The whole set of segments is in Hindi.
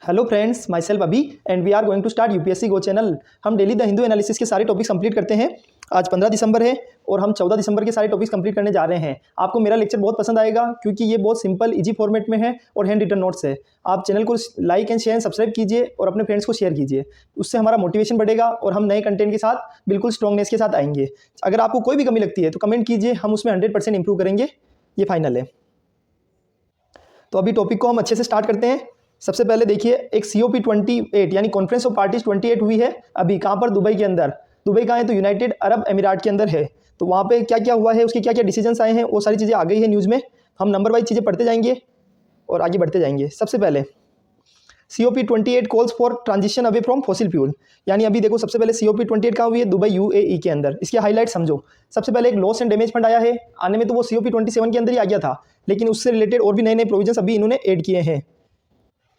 Hello friends, myself Abhi and we are going to start UPSC go channel. हम डेली द हिंदू एनालिसिस के सारे टॉपिक्स कंप्लीट करते हैं। आज 15 दिसंबर है और हम 14 दिसंबर के सारे टॉपिक्स कंप्लीट करने जा रहे हैं। आपको मेरा लेक्चर बहुत पसंद आएगा क्योंकि ये बहुत सिंपल इजी फॉर्मेट में है और हैंड रिटन नोट्स है। आप चैनल को लाइक एंड शेयर सब्सक्राइब कीजिए और अपने फ्रेंड्स को शेयर कीजिए। उससे हमारा मोटिवेशन बढ़ेगा और हम नए कंटेंट के साथ बिल्कुल स्ट्रॉन्गनेस के साथ आएंगे। अगर आपको कोई भी कमी लगती है तो कमेंट कीजिए, हम उसमें 100% इंप्रूव करेंगे। ये फाइनल है। तो अभी टॉपिक को हम अच्छे से स्टार्ट करते हैं। सबसे पहले देखिए, एक COP28 यानी कॉन्फ्रेंस ऑफ पार्टीज 28 हुई है अभी। कहाँ पर? दुबई के अंदर। दुबई कहाँ है? तो यूनाइटेड अरब अमीरात के अंदर है। तो वहाँ पे क्या क्या हुआ है, उसके क्या क्या डिसीजंस आए हैं, वो सारी चीज़ें आ गई है न्यूज़ में। हम नंबर वाइज चीज़ें पढ़ते जाएंगे और आगे बढ़ते जाएंगे। सबसे पहले COP28 calls for transition away from fossil fuel. यानी अभी देखो, सबसे पहले COP28 कहाँ हुई है? दुबई UAE के अंदर। इसके हाईलाइट समझो। सबसे पहले एक लॉस एंड डैमेज फंड आया है। आने में तो वो COP27 के अंदर ही आ गया था, लेकिन उससे रिलेटेड और भी नए नए प्रोविजंस अभी इन्होंने ऐड किए हैं।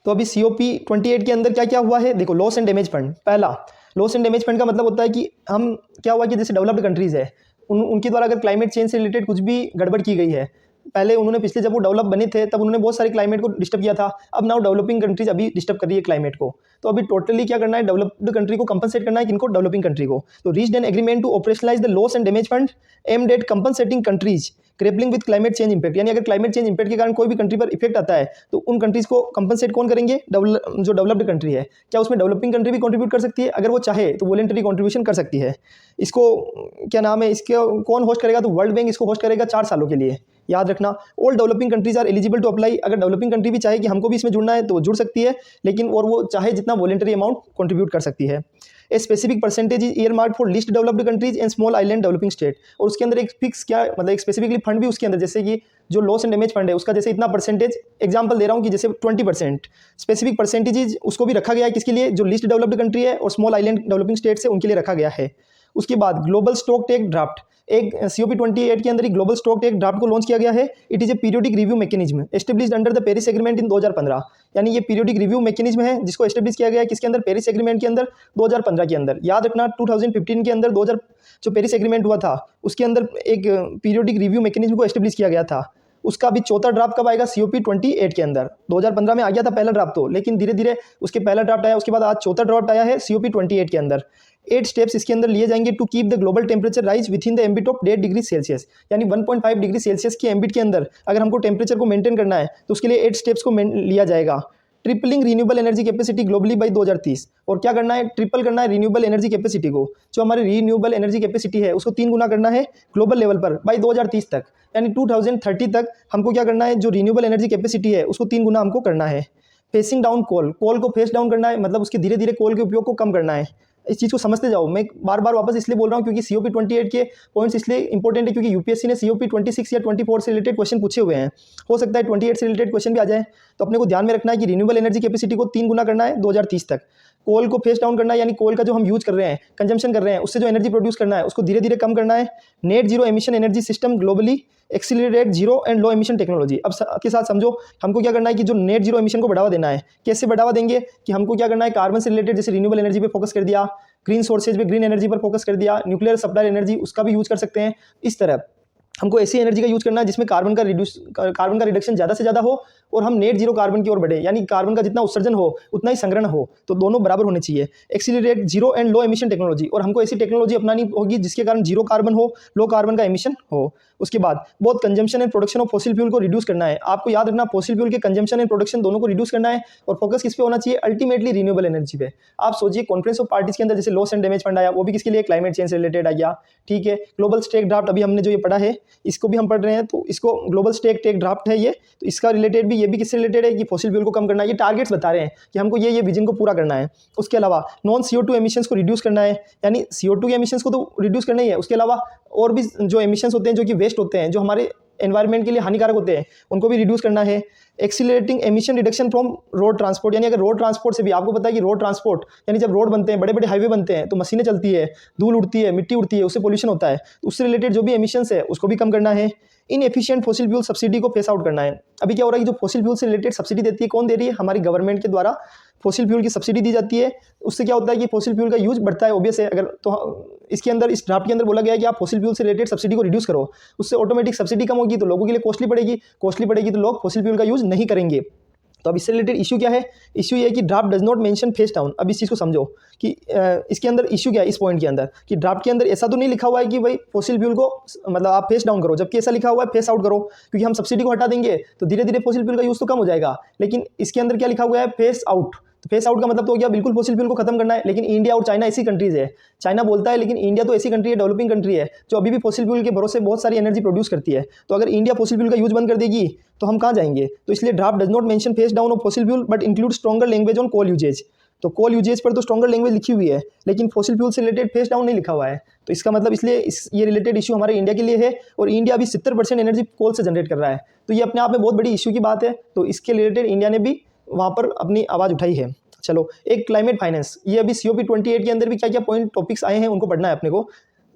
तो अभी COP28 के अंदर क्या क्या हुआ है देखो। लॉस एंड डैमेज फंड, पहला लॉस एंड डैमेज फंड का मतलब होता है कि हम क्या हुआ कि जैसे डेवलप्ड कंट्रीज़ है उनके द्वारा अगर क्लाइमेट चेंज से रिलेटेड कुछ भी गड़बड़ की गई है, पहले उन्होंने पिछले जब वो डेवलप बने थे तब उन्होंने बहुत सारे क्लाइमेट को डिस्टर्ब किया था। अब नाउ डेवलपिंग कंट्रीज अभी डिस्टर्ब कर रही है क्लाइमेट को। तो अभी टोटली क्या करना है? डेवलप्ड कंट्री को कंपनसेट करना है। किनको? डेवलपिंग कंट्री को। तो reached an agreement to operationalise the loss and damage fund aimed at compensating countries grappling with climate change impact. यानी अगर क्लाइमेट चेंज इंपैक्ट के कारण कोई भी कंट्री पर इफेक्ट आता है तो उन कंट्रीज को कंपनसेट कौन करेंगे? जो डेवलप्ड कंट्री है। क्या उसमें डेवलपिंग कंट्री भी कंट्रीब्यूट कर सकती है? अगर वो चाहे तो वॉलंटरी कंट्रीब्यूशन कर सकती है। इसको क्या नाम है, इसको कौन होस्ट करेगा? तो वर्ल्ड बैंक इसको होस्ट करेगा 4 सालों के लिए। याद रखना, all developing countries are eligible to apply. अगर डेवलपिंग कंट्री भी चाहे कि हमको भी इसमें जुड़ना है तो वो जुड़ सकती है, लेकिन और वो चाहे जितना वॉलंटरी अमाउंट कंट्रीब्यूट कर सकती है। A specific percentage is year mark for least developed countries and small island developing state. और उसके अंदर एक फिक्स क्या मतलब एक स्पेसिफिकली फंड भी उसके अंदर, जैसे कि जो लॉस एंड डैमेज फंड है उसका जैसे इतना परसेंटेज, एग्जांपल दे रहा हूँ कि जैसे 20% स्पेसिफिक परसेंटेज उसको भी रखा गया है। किसके लिए? जो लीस्ट डेवलप्ड कंट्री है और स्मॉल आइलैंड डेवलपिंग स्टेट्स है उनके लिए रखा गया है। उसके बाद ग्लोबल स्टॉक टेक ड्राफ्ट, एक COP28 के अंदर ही ग्लोबल स्टॉक टेक ड्राफ्ट को लॉन्च किया गया है। It is a periodic review mechanism established under the Paris agreement in 2015। यानी ये पीरियोडिक रिव्यू मैकेनिज्म है जिसको एस्टेब्लिश किया गया है किसके अंदर? पेरिस एग्रीमेंट के अंदर 2015 के अंदर। याद रखना, 2015 के अंदर 2000 जो पेरिस एग्रीमेंट हुआ था उसके अंदर एक पीरियोडिक रिव्यू मैकेनिज्म को एस्टेब्लिश किया गया था। उसका भी चौथा ड्राफ्ट कब आएगा? COP28 के अंदर। 2015 में आ गया था पहला ड्राफ्ट तो, लेकिन धीरे धीरे उसके पहला ड्राफ्ट आया, उसके बाद आज चौथा ड्राफ्ट आया है COP28 के अंदर। 8 स्टेप्स इसके अंदर लिए जाएंगे to keep the global temperature rise within the ambit of 1.5 degree Celsius. यानी 1.5 डिग्री सेल्सियस के एम्बिट के अंदर अगर हमको टेम्परेचर को मेंटेन करना है तो उसके लिए 8 स्टेप्स को लिया जाएगा। Tripling renewable energy capacity globally by 2030। और क्या करना है? ट्रिपल करना है रिन्यूएबल एनर्जी कैपेसिटी को। जो हमारी रिन्यूएबल एनर्जी कैपेसिटी है उसको 3 गुना करना है ग्लोबल लेवल पर बाई 2030 तक। यानी 2030 तक हमको क्या करना है? जो रिन्यूएबल एनर्जी कैपेसिटी है उसको 3 गुना हमको करना है। फेसिंग डाउन कोल, कोल को फेस डाउन करना है, मतलब उसके धीरे धीरे कोल के उपयोग को कम करना है। इस चीज़ को समझते जाओ। मैं बार बार वापस इसलिए बोल रहा हूँ क्योंकि COP28 के पॉइंट्स इसलिए इंपॉर्टेंट है क्योंकि यूपीएससी ने COP26 या 24 से रिलेटेड क्वेश्चन पूछे हुए हैं। हो सकता है 28 से रिलेटेड क्वेश्चन भी आ जाए। तो अपने को ध्यान में रखना है कि रिन्यूएबल एनर्जी कैपेसिटी को 3 गुना करना है 2030 तक। कोल को फेस डाउन करना है, यानी कोल का जो हम यूज कर रहे हैं, कंजम्पशन कर रहे हैं, उससे जो एनर्जी प्रोड्यूस करना है उसको धीरे धीरे कम करना है। Net zero emission energy system globally accelerate zero and low emission technology. अब के साथ समझो, हमको क्या करना है कि जो नेट जीरो एमिशन को बढ़ावा देना है। कैसे बढ़ावा देंगे? कि हमको क्या करना है? कार्बन से रिलेटेड जैसे रिन्यूएबल एनर्जी पे फोकस कर दिया, ग्रीन सोर्सेज पे ग्रीन एनर्जी पर फोकस कर दिया, न्यूक्लियर सप्लाई एनर्जी उसका भी यूज कर सकते हैं। इस तरह हमको ऐसी एनर्जी का यूज करना है जिसमें कार्बन का रिडक्शन ज़्यादा से ज़्यादा हो और हम नेट जीरो कार्बन की ओर बढ़े। यानी कार्बन का जितना उत्सर्जन हो उतना ही संग्रहण हो, तो दोनों बराबर होने चाहिए। Accelerate zero and low emission technology, और हमको ऐसी टेक्नोलॉजी अपनानी होगी जिसके कारण जीरो कार्बन हो, लो कार्बन का एमिशन हो। उसके बाद बहुत consumption and production of fossil fuel को रिड्यूस करना है। आपको याद रखना, फॉसिल फ्यूल के कंजम्पशन एंड प्रोडक्शन दोनों को रिड्यूस करना है और फोकस किस पे होना चाहिए? अल्टीमेटली रिन्यूएबल एनर्जी पे। आप सोचिए, कॉन्फ्रेंस ऑफ पार्टीज के अंदर जैसे लॉस एंड डैमेज फंड आया, वो भी किसके लिए? क्लाइमेट चेंज से रिलेटेड आ गया। ठीक है, ग्लोबल स्टेक ड्राफ्ट अभी हमने जो ये पढ़ा है इसको भी हम पढ़ रहे हैं, तो इसको ग्लोबल स्टेक टेक ड्राफ्ट है ये, तो इसका रिलेटेड भी, ये भी किससे रिलेटेड है? कि फॉसिल फ्यूल को कम करना है। ये टारगेट्स बता रहे हैं कि हमको ये विजन को पूरा करना है। उसके अलावा नॉन CO2 एमिशंस को रिड्यूस करना है, यानी CO2 के एमिशंस को तो रिड्यूस करना ही है, उसके अलावा और भी जो एमिशंस होते हैं, जो कि वेस्ट होते हैं, जो हमारे एनवायरनमेंट के लिए हानिकारक होते हैं, उनको भी रिड्यूस करना है। Accelerating emission reduction from road transport, यानी अगर रोड ट्रांसपोर्ट से भी, आपको पता है कि रोड ट्रांसपोर्ट यानी जब रोड बनते हैं, बड़े बड़े हाईवे बनते हैं, तो मशीनें चलती है, धूल उड़ती है, मिट्टी उड़ती है, उससे पोल्यूशन होता है, तो उससे रिलेटेड जो भी एमिशंस है उसको भी कम करना है। इनएफिशिएंट फॉसिल फ्यूल सब्सिडी को फेस आउट करना है। अभी क्या हो रहा है कि जो फॉसिल फ्यूल से रिलेटेड सब्सिडी देती है, कौन दे रही है? हमारी गवर्नमेंट के द्वारा फॉसिल फ्यूल की सब्सिडी दी जाती है। उससे क्या होता है कि फॉसिल फ्यूल का यूज बढ़ता है, ऑब्वियस है। अगर तो इसके अंदर, इस ड्राफ्ट के अंदर बोला गया है कि आप फॉसिल फ्यूल से रिलेटेड सब्सिडी को रिड्यूस करो, उससे ऑटोमेटिक सब्सिडी कम होगी तो लोगों के लिए कॉस्टली पड़ेगी तो लोग फॉसिल फ्यूल का यूज नहीं करेंगे। तो अब इससे रिलेटेड इशू क्या है? इशू ये है कि draft does not mention phase down. अब इस चीज़ को समझो कि इसके अंदर इशू क्या है इस पॉइंट के अंदर, कि ड्राफ्ट के अंदर ऐसा तो नहीं लिखा हुआ है कि भाई फॉसिल फ्यूल को मतलब आप फेस डाउन करो, जबकि ऐसा लिखा हुआ है फेस आउट करो, क्योंकि हम सब्सिडी को हटा देंगे तो धीरे धीरे फॉसिल फ्यूल का यूज़ तो कम हो जाएगा। लेकिन इसके अंदर क्या लिखा हुआ है? Face out. तो फेस आउट का मतलब तो हो गया बिल्कुल फॉसिल फ्यूल को खत्म करना है। लेकिन इंडिया और चाइना ऐसी कंट्रीज है, चाइना बोलता है लेकिन इंडिया तो ऐसी कंट्री है, डेवलपिंग कंट्री है, जो अभी भी फॉसिल फ्यूल के भरोसे बहुत सारी एनर्जी प्रोड्यूस करती है। तो अगर इंडिया फॉसिल फ्यूल का यूज बंद कर देगी तो हम कहाँ जाएंगे? तो इसलिए draft does not mention phase down of fossil fuel but include stronger language on coal usage. तो कोल यूजेज पर तो स्ट्रॉन्गर लैंग्वेज लिखी हुई है, लेकिन फॉसिल फ्यूल से रिलेटेड फेस डाउन नहीं लिखा हुआ है। तो इसका मतलब इसलिए ये रिलेटेड इशू हमारे इंडिया के लिए है, और इंडिया अभी 70% एनर्जी कोल से जनरेट कर रहा है। तो ये अपने आप में बहुत बड़ी इशू की बात है। तो इसके रिलेटेड इंडिया ने भी वहाँ पर अपनी आवाज़ उठाई है। चलो, एक क्लाइमेट फाइनेंस, ये अभी COP28 के अंदर भी क्या क्या पॉइंट टॉपिक्स आए हैं उनको पढ़ना है अपने को।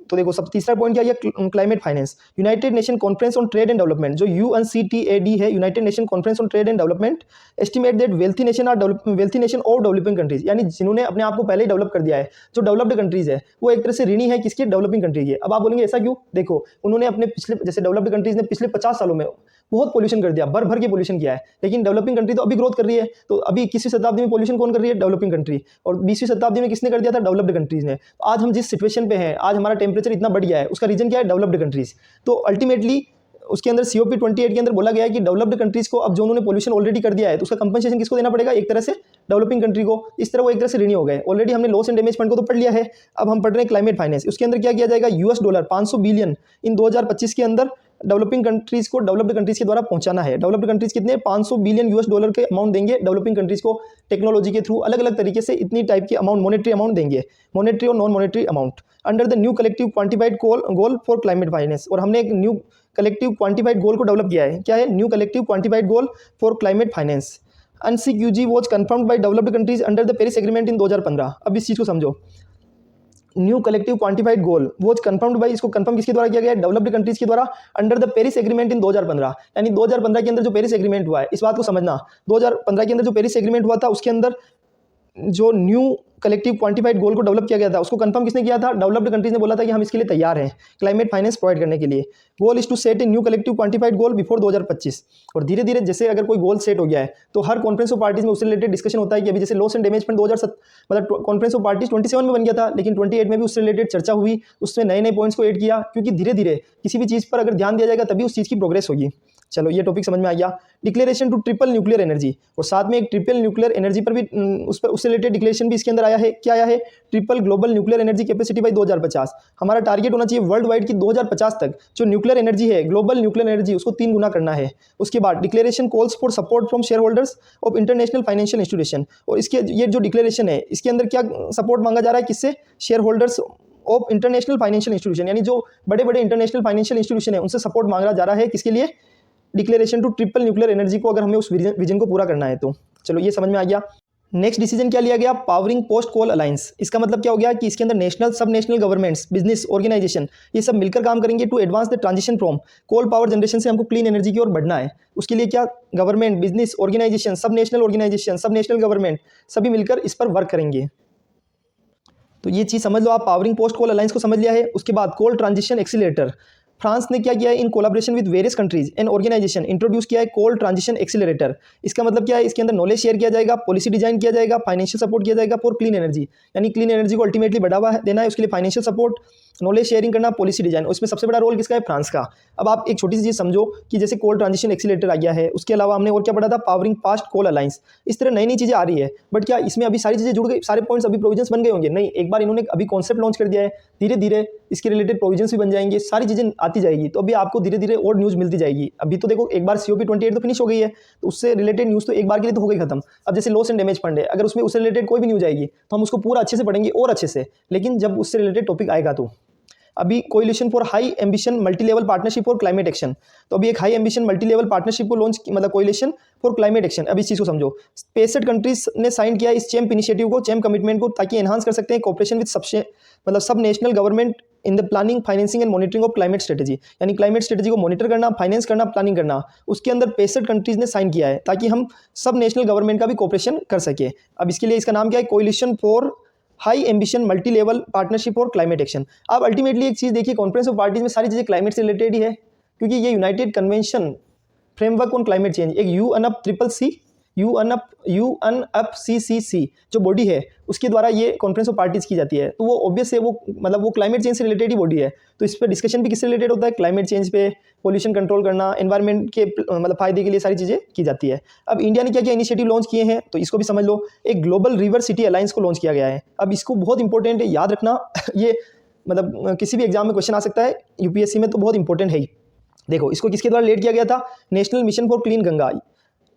तो देखो, सब तीसरा पॉइंट क्या है? Climate finance. United nation conference on trade and development, जो UNCTAD है, United nation conference on trade and development, estimate that wealthy nation और डेवलपिंग कंट्रीज, यानी जिन्होंने अपने आप को पहले ही डेवलप कर दिया है, जो डेवलप्ड कंट्रीज है, वो एक तरह से ऋणी है किसकी? डेवलपिंग कंट्री की। अब आप बोलेंगे ऐसा क्यों? देखो, उन्होंने अपने पिछले, जैसे डेवलप्ड कंट्रीज ने पिछले 50 सालों में बहुत पोल्यूशन कर दिया, भर भर के पोल्यूशन किया है, लेकिन डेवलपिंग कंट्री तो अभी ग्रोथ कर रही है। तो अभी 21वीं शताब्दी में पोल्यूशन कौन कर रही है? Developing country. और 20वीं शताब्दी में किसने कर दिया था? डेवलप्ड कंट्रीज ने। तो आज हम जिस सिचुएशन पे हैं, आज हमारा टेम्परेचर इतना बढ़ गया है, उसका रीजन क्या है? Developed countries. तो अल्टीमेटली उसके अंदर COP28 के अंदर बोला गया है कि डेवलप्ड कंट्रीज को अब जो उन्होंने पोल्यूशन ऑलरेडी कर दिया है, तो उसका कंपनसेशन किसको देना पड़ेगा? एक तरह से डेवलपिंग कंट्री को। इस तरह वो एक तरह से ऋणी हो गए। ऑलरेडी हमने लॉस एंड डैमेज फंड को तो पढ़ लिया है, अब हम पढ़ रहे हैं क्लाइमेट फाइनेंस। उसके अंदर क्या किया जाएगा? $500 500 बिलियन इन 2025 के अंदर डेवलपिंग कंट्रीज को डेवलप्ड कंट्रीज के द्वारा पहुंचाना है। डेवलप्ड कंट्रीज कितने? $500 बिलियन के अमाउंट देंगे डेवलपिंग कंट्रीज को, टेक्नोलॉजी के थ्रू अलग अलग तरीके से इतनी टाइप की अमाउंट, मॉनेटरी अमाउंट देंगे, मॉनेटरी और non monetary amount, under the new collective quantified goal for climate finance. और हमने एक न्यू कलेक्टिव क्वांटिफाइड गोल को डेवलप किया है। क्या है? New collective quantified goal for climate finance. NCQG was confirmed by developed countries under the Paris agreement in 2015। अब इस चीज को समझो, new collective quantified goal was confirmed by, इसको कंफर्म किसके द्वारा किया गया है? डेवलप्ड कंट्रीज के द्वारा, under the Paris agreement in 2015। यानी 2015 के अंदर जो पेरिस एग्रीमेंट हुआ है, इस बात को समझना, 2015 के अंदर जो पेरिस एग्रीमेंट हुआ था, उसके अंदर जो न्यू कलेक्टिव क्वांटिफाइड गोल को डेवलप किया गया था, उसको कंफर्म किसने किया था? डेवलप्ड कंट्रीज ने बोला था कि हम इसके लिए तैयार हैं क्लाइमेट फाइनेंस प्रोवाइड करने के लिए। Goal is to set a new collective quantified goal before 2025। और धीरे धीरे जैसे अगर कोई गोल सेट हो गया है, तो हर कॉन्फ्रेंस ऑफ पार्टीज में उससे रिलेटेड डिस्कशन होता है कि अभी जैसे लॉस एंड डैमेज फंड 2007 मतलब कॉन्फ्रेंस ऑफ पार्टीज 27 में बन गया था, लेकिन 28 में भी उससे रिलेटेड चर्चा हुई, उसमें नए नए पॉइंट्स को ऐड किया, क्योंकि धीरे धीरे किसी भी चीज़ पर अगर ध्यान दिया जाएगा तभी उस चीज़ की प्रोग्रेस होगी। चलो, ये टॉपिक समझ में आ गया। Declaration to triple nuclear energy, और साथ में एक ट्रिपल न्यूक्लियर एनर्जी पर भी उससे रिलेटेड डिक्लेरेशन भी इसके अंदर आया है। क्या आया है? Triple global nuclear energy capacity by 2050। हमारा टारगेट होना चाहिए वर्ल्ड वाइड की 2050 तक जो न्यूक्लियर एनर्जी है, ग्लोबल न्यूक्लियर एनर्जी, उसको 3 गुना करना है। उसके बाद declaration calls for support from share holders of international financial institution. और इसके ये जो डिक्लेरेशन है, इसके अंदर क्या सपोर्ट मांगा जा रहा है? किससे? Share holders of international financial institution, यानी जो बड़े बड़े इंटरनेशनल फाइनेंशियल इंस्टीट्यूशन है, उनसे सपोर्ट मांगा जा रहा है। किसके लिए? Declaration to triple nuclear energy को, अगर हमें उस विजन को पूरा करना है तो। चलो, ये समझ में आ गया। नेक्स्ट डिसीजन क्या लिया गया? पावरिंग पोस्ट कोल अलायंस। इसका मतलब क्या हो गया कि इसके अंदर नेशनल, सब नेशनल गवर्नमेंट्स, बिजनेस ऑर्गेनाइजेशन, ये सब मिलकर काम करेंगे to advance the transition from coal power generation से हमको क्लीन एनर्जी की ओर बढ़ना है। उसके लिए क्या? गवर्नमेंट, बिजनेस ऑर्गेनाइजेशन, सब नेशनल गवर्नमेंट सभी मिलकर इस पर वर्क करेंगे। तो ये चीज़ समझ लो आप, पावरिंग पोस्ट कोल अलायंस को समझ लिया है। उसके बाद कोल ट्रांजिशन एक्सीलरेटर, फ्रांस ने क्या किया है? In collaboration with various countries and organisation introduce किया है कोल ट्रांजिशन एक्सीलरेटर। इसका मतलब क्या है? इसके अंदर नॉलेज शेयर किया जाएगा, पॉलिसी डिजाइन किया जाएगा, फाइनेंशियल सपोर्ट किया जाएगा फॉर क्लीन एनर्जी, यानी क्लीन एनर्जी को अल्टीमेटली बढ़ावा देना है। उसके लिए फाइनेंशियल सपोर्ट, नॉलेज शेयरिंग करना, पॉलिसी डिजाइन। उसमें सबसे बड़ा रोल किसका है? फ्रांस का। अब आप एक छोटी सी चीज़ समझो कि जैसे कोल ट्रांजिशन एक्सीलरेटर आ गया है, उसके अलावा हमने और क्या पढ़ा था? पावरिंग पास्ट कोल अलायंस। इस तरह नई नई चीज़ें आ रही है, बट क्या इसमें अभी सारी चीज़ें जुड़ गई, सारे पॉइंट्स अभी प्रोविजंस बन गए होंगे? नहीं, एक बार इन्होंने अभी कॉन्सेप्ट लॉन्च कर दिया है, धीरे धीरे इसके रिलेटेड प्रोविजंस भी बन जाएंगे, सारी चीज़ें आती जाएगी। तो अभी आपको धीरे धीरे और न्यूज़ मिलती जाएगी। अभी तो देखो, एक बार COP28 तो फिनिश हो गई है, तो उससे रिलेटेड न्यूज़ तो एक बार के लिए तो हो गई खत्म। अब जैसे लॉस एंड डैमेज फंड है, अगर उसमें उससे रिलेटेड कोई भी न्यूज़ आएगी तो हम उसको पूरा अच्छे से पढ़ेंगे और अच्छे से, लेकिन जब उससे रिलेटेड टॉपिक आएगा तो। अभी coalition for high ambition multi level partnership for climate action, तो अभी एक high ambition multi level partnership को लॉन्च, मतलब कोलिशन फॉर क्लाइमेट एक्शन। अब इस चीज़ को समझो, 65 कंट्रीज ने साइन किया इस चैम्प इनिशिएटिव को, चैम्प कमिटमेंट को, ताकि एनहांस कर सकते हैं कोऑपरेशन विद सब national government in the planning, financing and monitoring of climate strategy, यानी क्लाइमेट स्ट्रेटेजी को मॉनिटर करना, फाइनेंस करना, प्लानिंग करना। उसके अंदर 65 कंट्रीज ने साइन किया है ताकि हम सब नेशनल गवर्नमेंट का भी कोऑपरेशन कर सके। अब इसके लिए इसका नाम क्या है? Coalition for high ambition multi level partnership और क्लाइमेट एक्शन। अब अल्टीमेटली एक चीज़ देखिए, कॉन्फ्रेंस ऑफ पार्टीज में सारी चीज़ें क्लाइमेट से रिलेटेड ही है, क्योंकि ये United convention framework on climate change, एक UNFCCC UNFCCC जो बॉडी है उसके द्वारा ये कॉन्फ्रेंस ऑफ पार्टीज की जाती है। तो वो ऑब्वियस है, वो मतलब वो क्लाइमेट चेंज से रिलेटेड ही बॉडी है। तो इस पर डिस्कशन भी किससे रिलेटेड होता है? क्लाइमेट चेंज पे, पोल्यूशन कंट्रोल करना, एनवायरनमेंट के मतलब फायदे के लिए सारी चीज़ें की जाती है। अब इंडिया ने क्या क्या इनिशिएटिव लॉन्च किए हैं तो इसको भी समझ लो। एक ग्लोबल रिवर सिटी अलायंस को लॉन्च किया गया है। अब इसको बहुत इंपॉर्टेंट है, याद रखना ये मतलब किसी भी एग्जाम में क्वेश्चन आ सकता है, यूपीएससी में तो बहुत इंपॉर्टेंट है ही। देखो इसको किसके द्वारा लेड किया गया था? National mission for clean Ganga.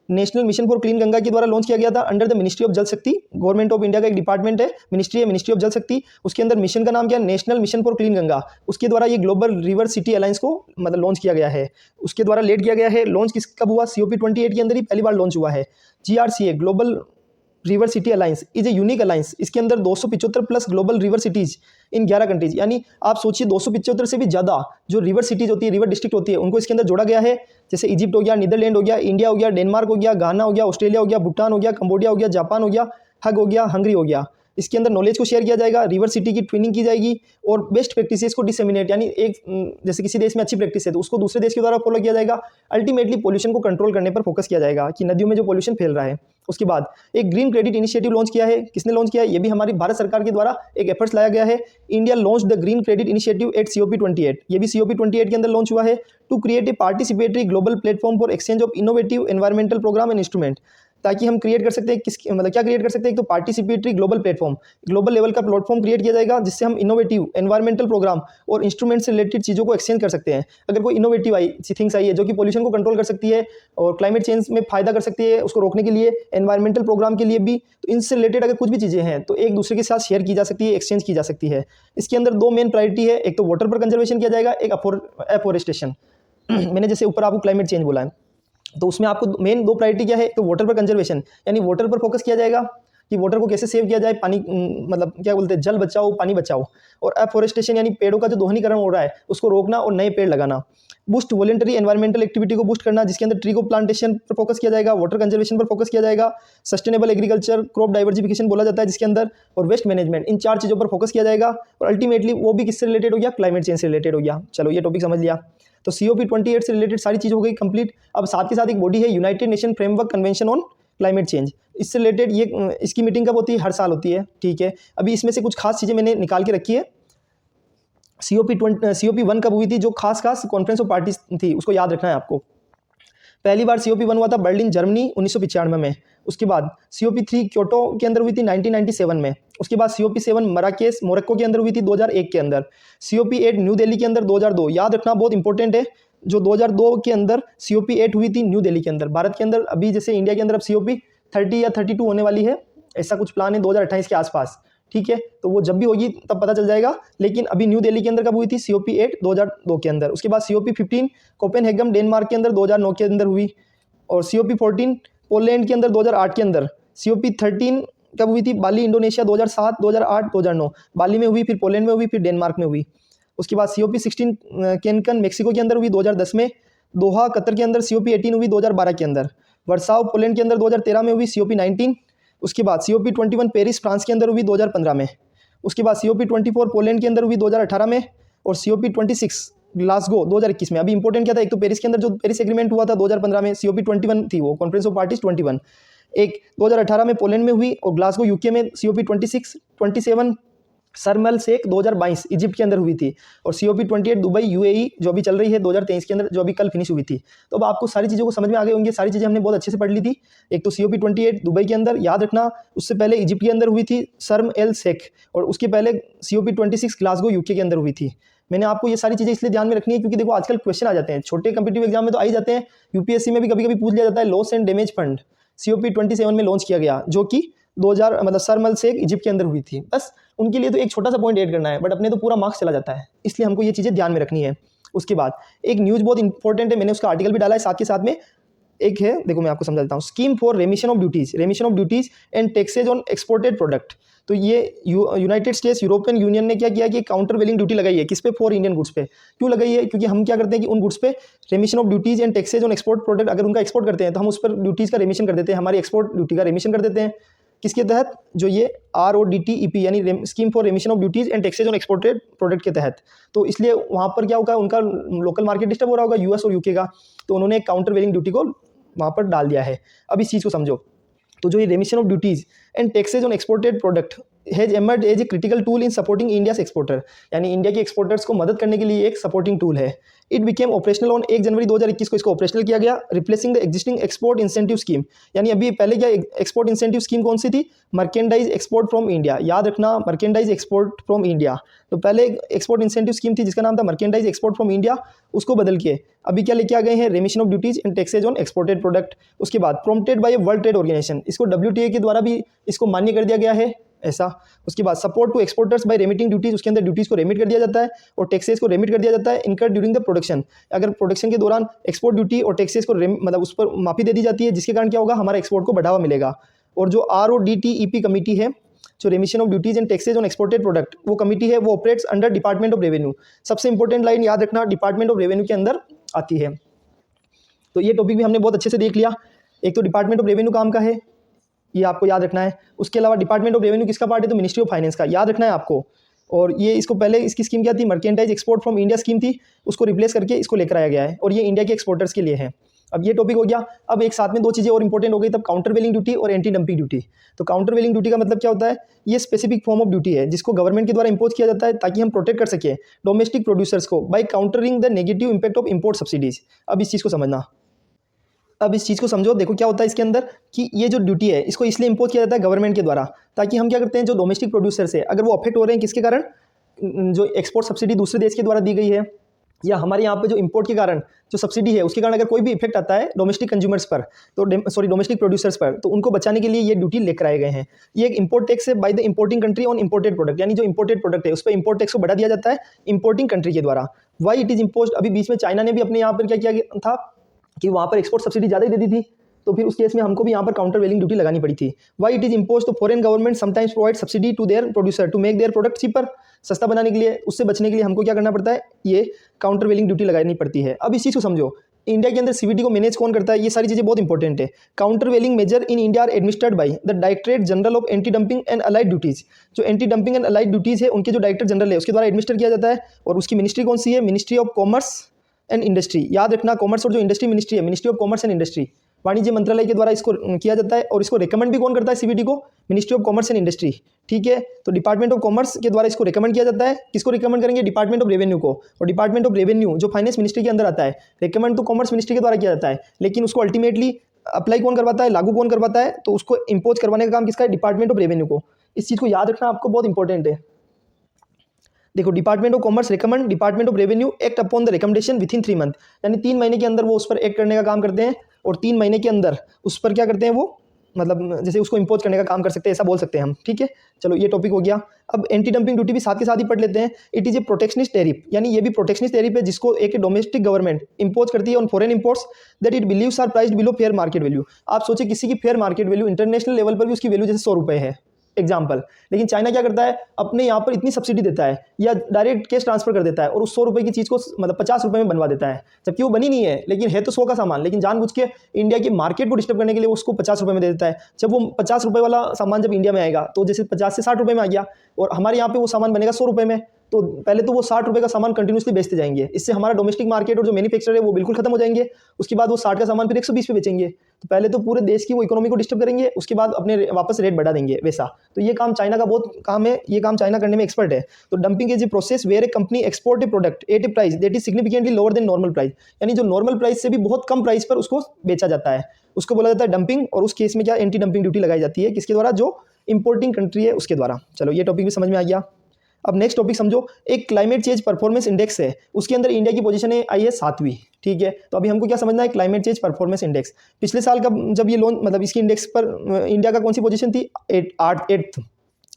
National mission for clean Ganga के द्वारा लॉन्च किया गया था अंडर द मिनिस्ट्री ऑफ जल शक्ति। गवर्नमेंट ऑफ इंडिया का एक डिपार्टमेंट है, मिनिस्ट्री है, मिनिस्ट्री ऑफ जल शक्ति। उसके अंदर मिशन का नाम क्या है? National mission for clean Ganga. उसके द्वारा ये ग्लोबल रिवर सिटी अलायंस को मतलब लॉन्च किया गया है, उसके द्वारा लेड किया गया है। लॉन्च कब हुआ? COP28 के अंदर ही पहली बार लॉन्च हुआ है। GRCA global river city alliance is a unique alliance. इसके अंदर 275 plus global river cities in 11 countries, यानी आप सोचिए 275 से भी ज़्यादा जो रिवर सिटीज होती है, रिवर डिस्ट्रिक्ट होती है, उनको इसके अंदर जोड़ा गया है। जैसे इजिप्ट हो गया, नीदरलैंड हो गया, इंडिया हो गया, डेनमार्क हो गया, घाना हो गया, ऑस्ट्रेलिया हो गया, भूटान हो गया, कंबोडिया हो गया, जापान हो गया, हग हो गया, हंगरी हो गया। इसके अंदर नॉलेज को शेयर किया जाएगा, रिवर सिटी की ट्विनिंग की जाएगी और बेस्ट प्रैक्टिसेस को डिसेमिनेट, यानी एक जैसे किसी देश में अच्छी प्रैक्टिस है तो उसको दूसरे देश के द्वारा फॉलो किया जाएगा। अल्टीमेटली पोल्यूशन को कंट्रोल करने पर फोकस किया जाएगा कि नदियों में जो पोल्यूशन फैल रहा है। उसके बाद एक ग्रीन क्रेडिट इनिशिएटिव लॉन्च किया है। किसने लॉन्च किया है? ये भी हमारी भारत सरकार के द्वारा एक एफर्ट्स लाया गया है। India launch the green credit initiative at COP28। ये भी COP28 के अंदर लॉन्च हुआ है to create a participatory global platform for exchange of innovative environmental programme and instrument, ताकि हम क्रिएट कर सकते हैं मतलब क्या क्रिएट कर सकते हैं? एक तो participatory global platform, global level का प्लेटफॉर्म क्रिएट किया जाएगा जिससे हम इनोवेटिव एनवायरमेंटल प्रोग्राम और इंस्ट्रूमेंट से रिलेटेड चीज़ों को एक्सचेंज कर सकते हैं। अगर कोई इनोवेटिव थिंग्स आई है जो कि पोल्यूशन को कंट्रोल कर सकती है और क्लाइमेट चेंज में फायदा कर सकती है, उसको रोकने के लिए, एनवायरमेंटल प्रोग्राम के लिए भी, तो इनसे रिलेटेड अगर कुछ भी चीज़ें हैं तो एक दूसरे के साथ शेयर की जा सकती है, एक्सचेंज की जा सकती है। इसके अंदर दो मेन प्रायोरिटी है, एक तो वाटर पर कंजर्वेशन किया जाएगा, एक एफोरेस्टेशन। मैंने जैसे ऊपर आपको क्लाइमेट चेंज बोला है तो उसमें आपको मेन दो प्रायोरिटी क्या है? तो वाटर पर कंजर्वेशन, यानी वाटर पर फोकस किया जाएगा कि वाटर को कैसे सेव किया जाए, पानी मतलब क्या बोलते हैं, जल बचाओ, पानी बचाओ। और एफोरेस्टेशन यानी पेड़ों का जो दोहनीकरण हो रहा है उसको रोकना और नए पेड़ लगाना। बूस्ट वॉलंटरी एनवायरमेंटल एक्टिविटी को बूस्ट करना, जिसके अंदर ट्री को प्लांटेशन पर फोकस किया जाएगा, वाटर कंजर्वेशन पर फोकस किया जाएगा, सस्टेनेबल एग्रीकल्चर, क्रॉप डाइवर्सिफिकेशन बोला जाता है जिसके अंदर, और वेस्ट मैनेजमेंट, इन चार चीज़ों पर फोकस किया जाएगा। और अल्टीमेटली वो भी किससे रिलेटेड हो गया? क्लाइमेट चेंज से रिलेटेड हो गया। चलो ये टॉपिक समझ लिया। तो COP28 से रिलेटेड सारी चीज़ हो गई कंप्लीट। अब साथ के साथ एक बॉडी है United nation framework convention on climate change, इससे रिलेटेड ये इसकी मीटिंग कब होती है? हर साल होती है, ठीक है। अभी इसमें से कुछ खास चीज़ें मैंने निकाल के रखी है। COP1 कब हुई थी? जो खास कॉन्फ्रेंस ऑफ पार्टीज थी उसको याद रखना है आपको। पहली बार COP1 हुआ था बर्लिन जर्मनी 1995 में। उसके बाद COP3 क्योटो के अंदर हुई थी 1997 में। उसके बाद COP7 मराकेश मोरक्को के अंदर हुई थी 2001 के अंदर। COP8 न्यू दिल्ली के अंदर 2002, याद रखना बहुत इंपॉर्टेंट है। जो 2002 के अंदर COP8 हुई थी न्यू दिल्ली के अंदर, भारत के अंदर। अभी जैसे इंडिया के अंदर अब COP30 या 32 होने वाली है, ऐसा कुछ प्लान है 2028 के आसपास, ठीक है। तो वो जब भी होगी तब पता चल जाएगा, लेकिन अभी न्यू दिल्ली के अंदर कब हुई थी? COP8 2002 के अंदर। उसके बाद COP15 कोपेनहेगन डेनमार्क के अंदर 2009 के अंदर हुई। और COP14 पोलैंड के अंदर 2008 के अंदर। COP13 कब हुई थी? बाली इंडोनेशिया 2007, 2008, 2009 बाली में हुई, फिर पोलैंड में हुई, फिर डेनमार्क में हुई। उसके बाद COP16 कैनकन मेक्सिको के अंदर हुई 2010 में। दोहा कतर के अंदर COP18 हुई 2012 के अंदर। वर्साव पोलैंड के अंदर 2013 में हुई COP19। उसके बाद COP21 पेरिस फ्रांस के अंदर हुई 2015 में। उसके बाद COP24 पोलैंड के अंदर हुई 2018 में। और COP26 ग्लासगो 2021 में। अभी इंपॉर्टेंट क्या था? एक तो पेरिस के अंदर जो पेरिस एग्रीमेंट हुआ था 2015 में, COP21 थी वो, कॉन्फ्रेंस ऑफ पार्टीज 21। एक 2018 में पोलैंड में हुई, और ग्लासगो यूके में COP26, 27 शर्म एल शेख 2022 इजिप्ट के अंदर हुई थी। और COP28 दुबई UAE जो अभी चल रही है 2023 के अंदर, जो अभी कल फिनिश हुई थी। तो अब आपको सारी चीज़ों को समझ में आ गए होंगे, सारी चीज़ें हमने बहुत अच्छे से पढ़ ली थी। एक तो COP28 दुबई के अंदर, याद रखना। उससे पहले इजिप्ट के अंदर हुई थी शर्म एल शेख, और उसके पहले COP26 ग्लासगो यूके के अंदर हुई थी। मैंने आपको ये सारी चीज़ें इसलिए ध्यान में रखनी है क्योंकि देखो आजकल क्वेश्चन आ जाते हैं, छोटे कम्पिटिटिव एग्जाम में तो आ ही जाते हैं, यूपीएससी में भी कभी कभी पूछ लिया जाता है। Loss and damage fund COP27 में लॉन्च किया गया, जो कि 2000 मतलब शर्म एल शेख इजिप्ट के अंदर हुई थी। बस उनके लिए तो एक छोटा सा पॉइंट ऐड करना है, बट अपने तो पूरा मार्क्स चला जाता है, इसलिए हमको ये चीज़ें ध्यान में रखनी है। उसके बाद एक न्यूज़ बहुत इंपॉर्टेंट है, मैंने उसका आर्टिकल भी डाला है साथ के साथ में। एक है, देखो मैं आपको समझा देता हूँ, scheme for रेमिशन of duties and taxes on exported product. तो ये यूनाइटेड स्टेट्स यूरोपियन यूनियन ने क्या किया कि काउंटर वेलिंग ड्यूटी लगाई है, किस पे? फॉर इंडियन गुड्स पे। क्यों लगाई है? क्योंकि हम क्या करते हैं कि उन गुड्स पे रेमिशन of duties and taxes on export product, अगर उनका एक्सपोर्ट करते हैं तो हम उस पर ड्यूटीज़ का रेमिशन कर देते हैं, हमारी एक्सपोर्ट ड्यूटी का रेमिशन कर देते हैं। किसके तहत? जो ये RODTEP यानी scheme for रेमिशन of duties and taxes on exported product के तहत। तो इसलिए वहाँ पर क्या होगा, उनका लोकल मार्केट डिस्टर्ब हो रहा होगा US और UK का, तो उन्होंने एक काउंटर वेलिंग ड्यूटी को वहाँ पर डाल दिया है। अब इस चीज़ को समझो। तो जो ये remission of duties and taxes on exported product has emerge as a critical tool in supporting India's exporter, यानी इंडिया के एक्सपोर्टर्स को मदद करने के लिए एक सपोर्टिंग टूल है। It became operational on 1 January 2021 को इसको ऑपरेशनल किया गया, replacing the existing export incentive scheme. यानी अभी पहले क्या एक्सपोर्ट इंसेंटिव स्कीम कौन सी थी? Merchandise export from India. याद रखना, मर्केंडाइज एक्सपोर्ट फ्रॉम इंडिया। तो पहले एक्सपोर्ट इंसेंटिव स्कीम थी जिसका नाम था मर्केंडाइज एक्सपोर्ट फ्रॉम इंडिया, उसको बदल के अभी क्या लेके आ गए हैं? रेमिशन of duties and taxes on exported product. उसके बाद प्रोम्प्टेड बाय वर्ल्ड ट्रेड ऑर्गेनाइजेशन, इसको WTA के द्वारा भी इसको मान्य कर दिया गया है ऐसा। उसके बाद support to exporters by remitting duties, उसके अंदर ड्यूटीज को रेमिट कर दिया जाता है और टैक्सेस को रेमिट कर दिया जाता है इनकर ड्यूरिंग द प्रोडक्शन। अगर प्रोडक्शन के दौरान एक्सपोर्ट ड्यूटी और टैक्सेस को मतलब उस पर माफी दे दी जाती है, जिसके कारण क्या होगा? हमारा एक्सपोर्ट को बढ़ावा मिलेगा। और जो RODTEP कमेटी है, जो रेमिशन of duties and taxes on exported product, वो कमेटी है, वो operates under department of revenue. सबसे इंपॉर्टेंट लाइन याद रखना, डिपार्टमेंट ऑफ रेवेन्यू के अंदर आती है। तो ये टॉपिक भी हमने बहुत अच्छे से देख लिया। एक तो डिपार्टमेंट ऑफ रेवेन्यू काम का है, ये आपको याद रखना है। उसके अलावा डिपार्टमेंट ऑफ रेवेन्यू किसका पार्ट है? तो मिनिस्ट्री ऑफ फाइनेंस का, याद रखना है आपको। और ये इसको पहले इसकी स्कीम क्या थी? Merchandise export from India scheme थी, उसको रिप्लेस करके इसको लेकर आया गया है और ये इंडिया के एक्सपोर्टर्स के लिए है। अब ये टॉपिक हो गया। अब एक साथ में दो चीज़ें और इंपॉर्टेंट हो गई तब, काउंटर वेलिंग ड्यूटी और एंटी डंपिंग ड्यूटी। तो काउंटर वेलिंग ड्यूटी का मतलब क्या होता है? ये स्पेसिफिक फॉर्म ऑफ ड्यूटी है जिसको गवर्नमेंट के द्वारा इंपोज किया जाता है ताकि हम प्रोटेक्ट कर सकें डोमेस्टिक प्रोड्यूसर्स को by countering the negative impact of import subsidies. अब इस चीज़ को समझना, अब इस चीज़ को समझो। देखो क्या होता है इसके अंदर कि ये जो ड्यूटी है इसको इसलिए इंपोज किया जाता है गवर्नमेंट के द्वारा, ताकि हम क्या करते हैं, जो डोमेस्टिक प्रोड्यूसर्स है अगर वो अफेक्ट हो रहे हैं किसके कारण? जो एक्सपोर्ट सब्सिडी दूसरे देश के द्वारा दी गई है, या हमारे यहाँ पे जो इंपोर्ट के कारण जो सब्सिडी है उसके कारण अगर कोई भी इफेक्ट आता है डोमेस्टिक कंज्यूमर्स पर, तो डोमेस्टिक प्रोड्यूसर्स पर, तो उनको बचाने के लिए ये ड्यूटी लेकर आए गए हैं। ये एक इंपोर्ट टैक्स है by the importing country on imported product, यानी जो इंपोर्टेड प्रोडक्ट है उस पर इंपोर्ट टैक्स को बढ़ा दिया जाता है इंपोर्टिंग कंट्री के द्वारा। Y it is imposed? अभी बीच में चाइना ने भी अपने यहाँ पर क्या किया था कि वहाँ पर एक्सपोर्ट सब्सिडी ज़्यादा ही दे दी थी, तो फिर उस केस में हमको भी यहाँ पर काउंटर वेलिंग ड्यूटी लगानी पड़ी थी। Why it is impose? तो foreign government sometimes provide subsidy to their producer to make their product cheaper. सस्ता बनाने के लिए, उससे बचने के लिए हमको क्या करना पड़ता है? ये काउंटर वेलिंग ड्यूटी लगानी पड़ती है। अब इस चीज़ को समझो, इंडिया के अंदर CVD को मैनेज कौन करता है? ये सारी चीज़ें बहुत इंपॉर्टेंट है। Countervailing measure in India are administered by the directorate general of anti dumping and allied duties. जो anti dumping and allied duties है उनके जो डायरेक्टर जनरल है उसके द्वारा एडमिनिस्टर किया जाता है। और उसकी मिनिस्ट्री कौन सी है? Ministry of commerce and industry. याद रखना, कॉमर्स और जो इंडस्ट्री मिनिस्ट्री है, ministry of commerce and industry, वाणिज्य मंत्रालय के द्वारा इसको किया जाता है। और इसको रिकमेंड भी कौन करता है CVD को? Ministry of commerce and industry. ठीक है, तो डिपार्टमेंट ऑफ कॉमर्स के द्वारा इसको रिकमेंड किया जाता है। किसको रिकमेंड करेंगे? डिपार्टमेंट ऑफ रेवेन्यू को। और डिपार्टमेंट ऑफ रेवेन्यू जो फाइनेंस मिनिस्ट्री के अंदर आता है, रिकमेंड तो कॉमर्स मिनिस्ट्री के द्वारा किया जाता है, लेकिन उसको अल्टीमेटली अप्लाई कौन करवाता है, लागू कौन करवाता है? तो उसको इंपोज करवाने का काम किसका है? डिपार्टमेंट ऑफ रेवेन्यू को। इस चीज़ को याद रखना आपको, बहुत इंपॉर्टेंट है। देखो, department of commerce recommend, department of revenue act upon the recommendation with in 3 month, यानी 3 महीने के अंदर वो उस पर एक्ट करने का काम करते हैं। और 3 महीने के अंदर उस पर क्या करते हैं वो, मतलब जैसे उसको इंपोज करने का काम कर सकते हैं, ऐसा बोल सकते हैं हम। ठीक है, चलो ये टॉपिक हो गया। अब एंटी डंपिंग ड्यूटी भी साथ के साथ ही पढ़ लेते हैं। It is a protectionist tariff, यानी ये भी प्रोटेक्शनिस्ट टैरिफ है जिसको एक डोमेस्टिक गवर्नमेंट इंपोज करती है on foreign imports that it believes are priced below fair market value. आप सोचिए किसी की fair market value international level पर भी उसकी वैल्यू जैसे 100 रुपये है एग्जाम्पल, लेकिन चाइना क्या करता है, अपने यहाँ पर इतनी सब्सिडी देता है या डायरेक्ट कैश ट्रांसफर कर देता है और उस 100 रुपये की चीज़ को मतलब 50 रुपये में बनवा देता है, जबकि वो बनी नहीं है, लेकिन है तो 100 का सामान, लेकिन जानबूझ के इंडिया की मार्केट को डिस्टर्ब करने के लिए उसको 50 रुपये में दे देता है। जब वो 50 रुपये वाला सामान जब इंडिया में आएगा तो जैसे 50 से 60 रुपये में आ गया और हमारे यहाँ पे वो सामान बनेगा 100 रुपये में, तो पहले तो वो 60 रुपये का सामान कंटिन्यूसली बेचते जाएंगे, इससे हमारा डोमेस्टिक मार्केट और जो मैन्युफैक्चरर है वो बिल्कुल खत्म हो जाएंगे। उसके बाद वो 60 का सामान फिर 120 पे बेचेंगे, तो पहले तो पूरे देश की वो इकोनॉमी को डिस्टर्ब करेंगे, उसके बाद अपने वापस रेट बढ़ा देंगे वैसा। तो ये काम चाइना का बहुत काम है, ये काम चाइना करने में एक्सपर्ट है। तो dumping is a process where a company export a product at a price that is significantly lower than normal price, यानी जो नॉर्मल प्राइस से भी बहुत कम प्राइस पर उसको बेचा जाता है, उसको बोला जाता है डंपिंग। और उस केस में क्या एंटी डंपिंग ड्यूटी लगाई जाती है, किसके द्वारा? जो इंपोर्टिंग कंट्री है उसके द्वारा। चलो ये टॉपिक भी समझ में आ गया। अब नेक्स्ट टॉपिक समझो, एक क्लाइमेट चेंज परफॉर्मेंस इंडेक्स है, उसके अंदर इंडिया की पोजीशन है आई है 7वीं। ठीक है, तो अभी हमको क्या समझना है, क्लाइमेट चेंज परफॉर्मेंस इंडेक्स पिछले साल का जब ये लॉन्च, मतलब इसकी इंडेक्स पर इंडिया का कौन सी पोजीशन थी?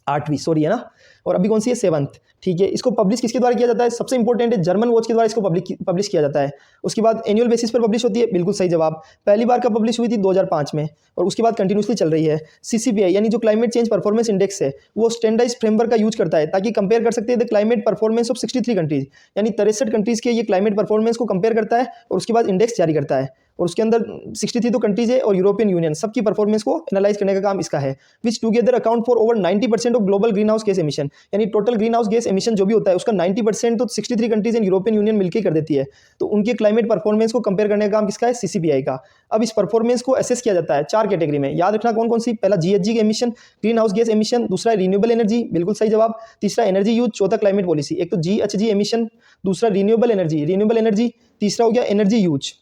8वीं सॉरी है ना, और अभी कौन सी है? 7th। ठीक है, इसको पब्लिश किसके द्वारा किया जाता है? सबसे इंपॉर्टेंट है जर्मन वॉच के द्वारा इसको पब्लिश किया जाता है। उसके बाद एनुअल बेसिस पर पब्लिश होती है, बिल्कुल सही जवाब। पहली बार कब पब्लिश हुई थी? 2005 में, और उसके बाद कंटिन्यूसली चल रही है। CCPI यानी जो क्लाइमेट चेंज परफॉर्मेंस इंडेक्स है वो स्टैंडर्डाइज्ड फ्रेमवर्क का यूज करता है ताकि कंपेयर कर सकते हैं the climate performance of 63 countries, यानी 63 कंट्रीज के ये क्लाइमेट परफॉर्मेंस को कंपेयर करता है और उसके बाद इंडेक्स जारी करता है। और उसके अंदर 63 तो कंट्रीज है और यूरोपियन यूनियन, सबकी परफॉर्मेंस को एनालाइज करने का काम इसका है, which together account for over 90% of global green house gas emission. यानी total green house gas emission जो भी होता है उसका 90% तो 63 कंट्रीज एंड यूरोपियन यूनियन मिलकर कर देती है। तो उनके क्लाइमेट परफॉर्मेंस को कंपेयर करने का काम किसका है, CCPI का। अब इस परफॉर्मेंस को असेस किया जाता है 4 कैटेगरी में, याद रखना कौन कौन सी। पहला GHG emission, green house gas emission, दूसरा रिन्यूएबल एनर्जी, बिल्कुल सही जवाब, तीसरा एनर्जी यूज, चौथा क्लाइमेट पॉलिसी। एक तो GHG एमिशन, दूसरा रिन्यूएबल एनर्जी, तीसरा हो गया एनर्जी यूज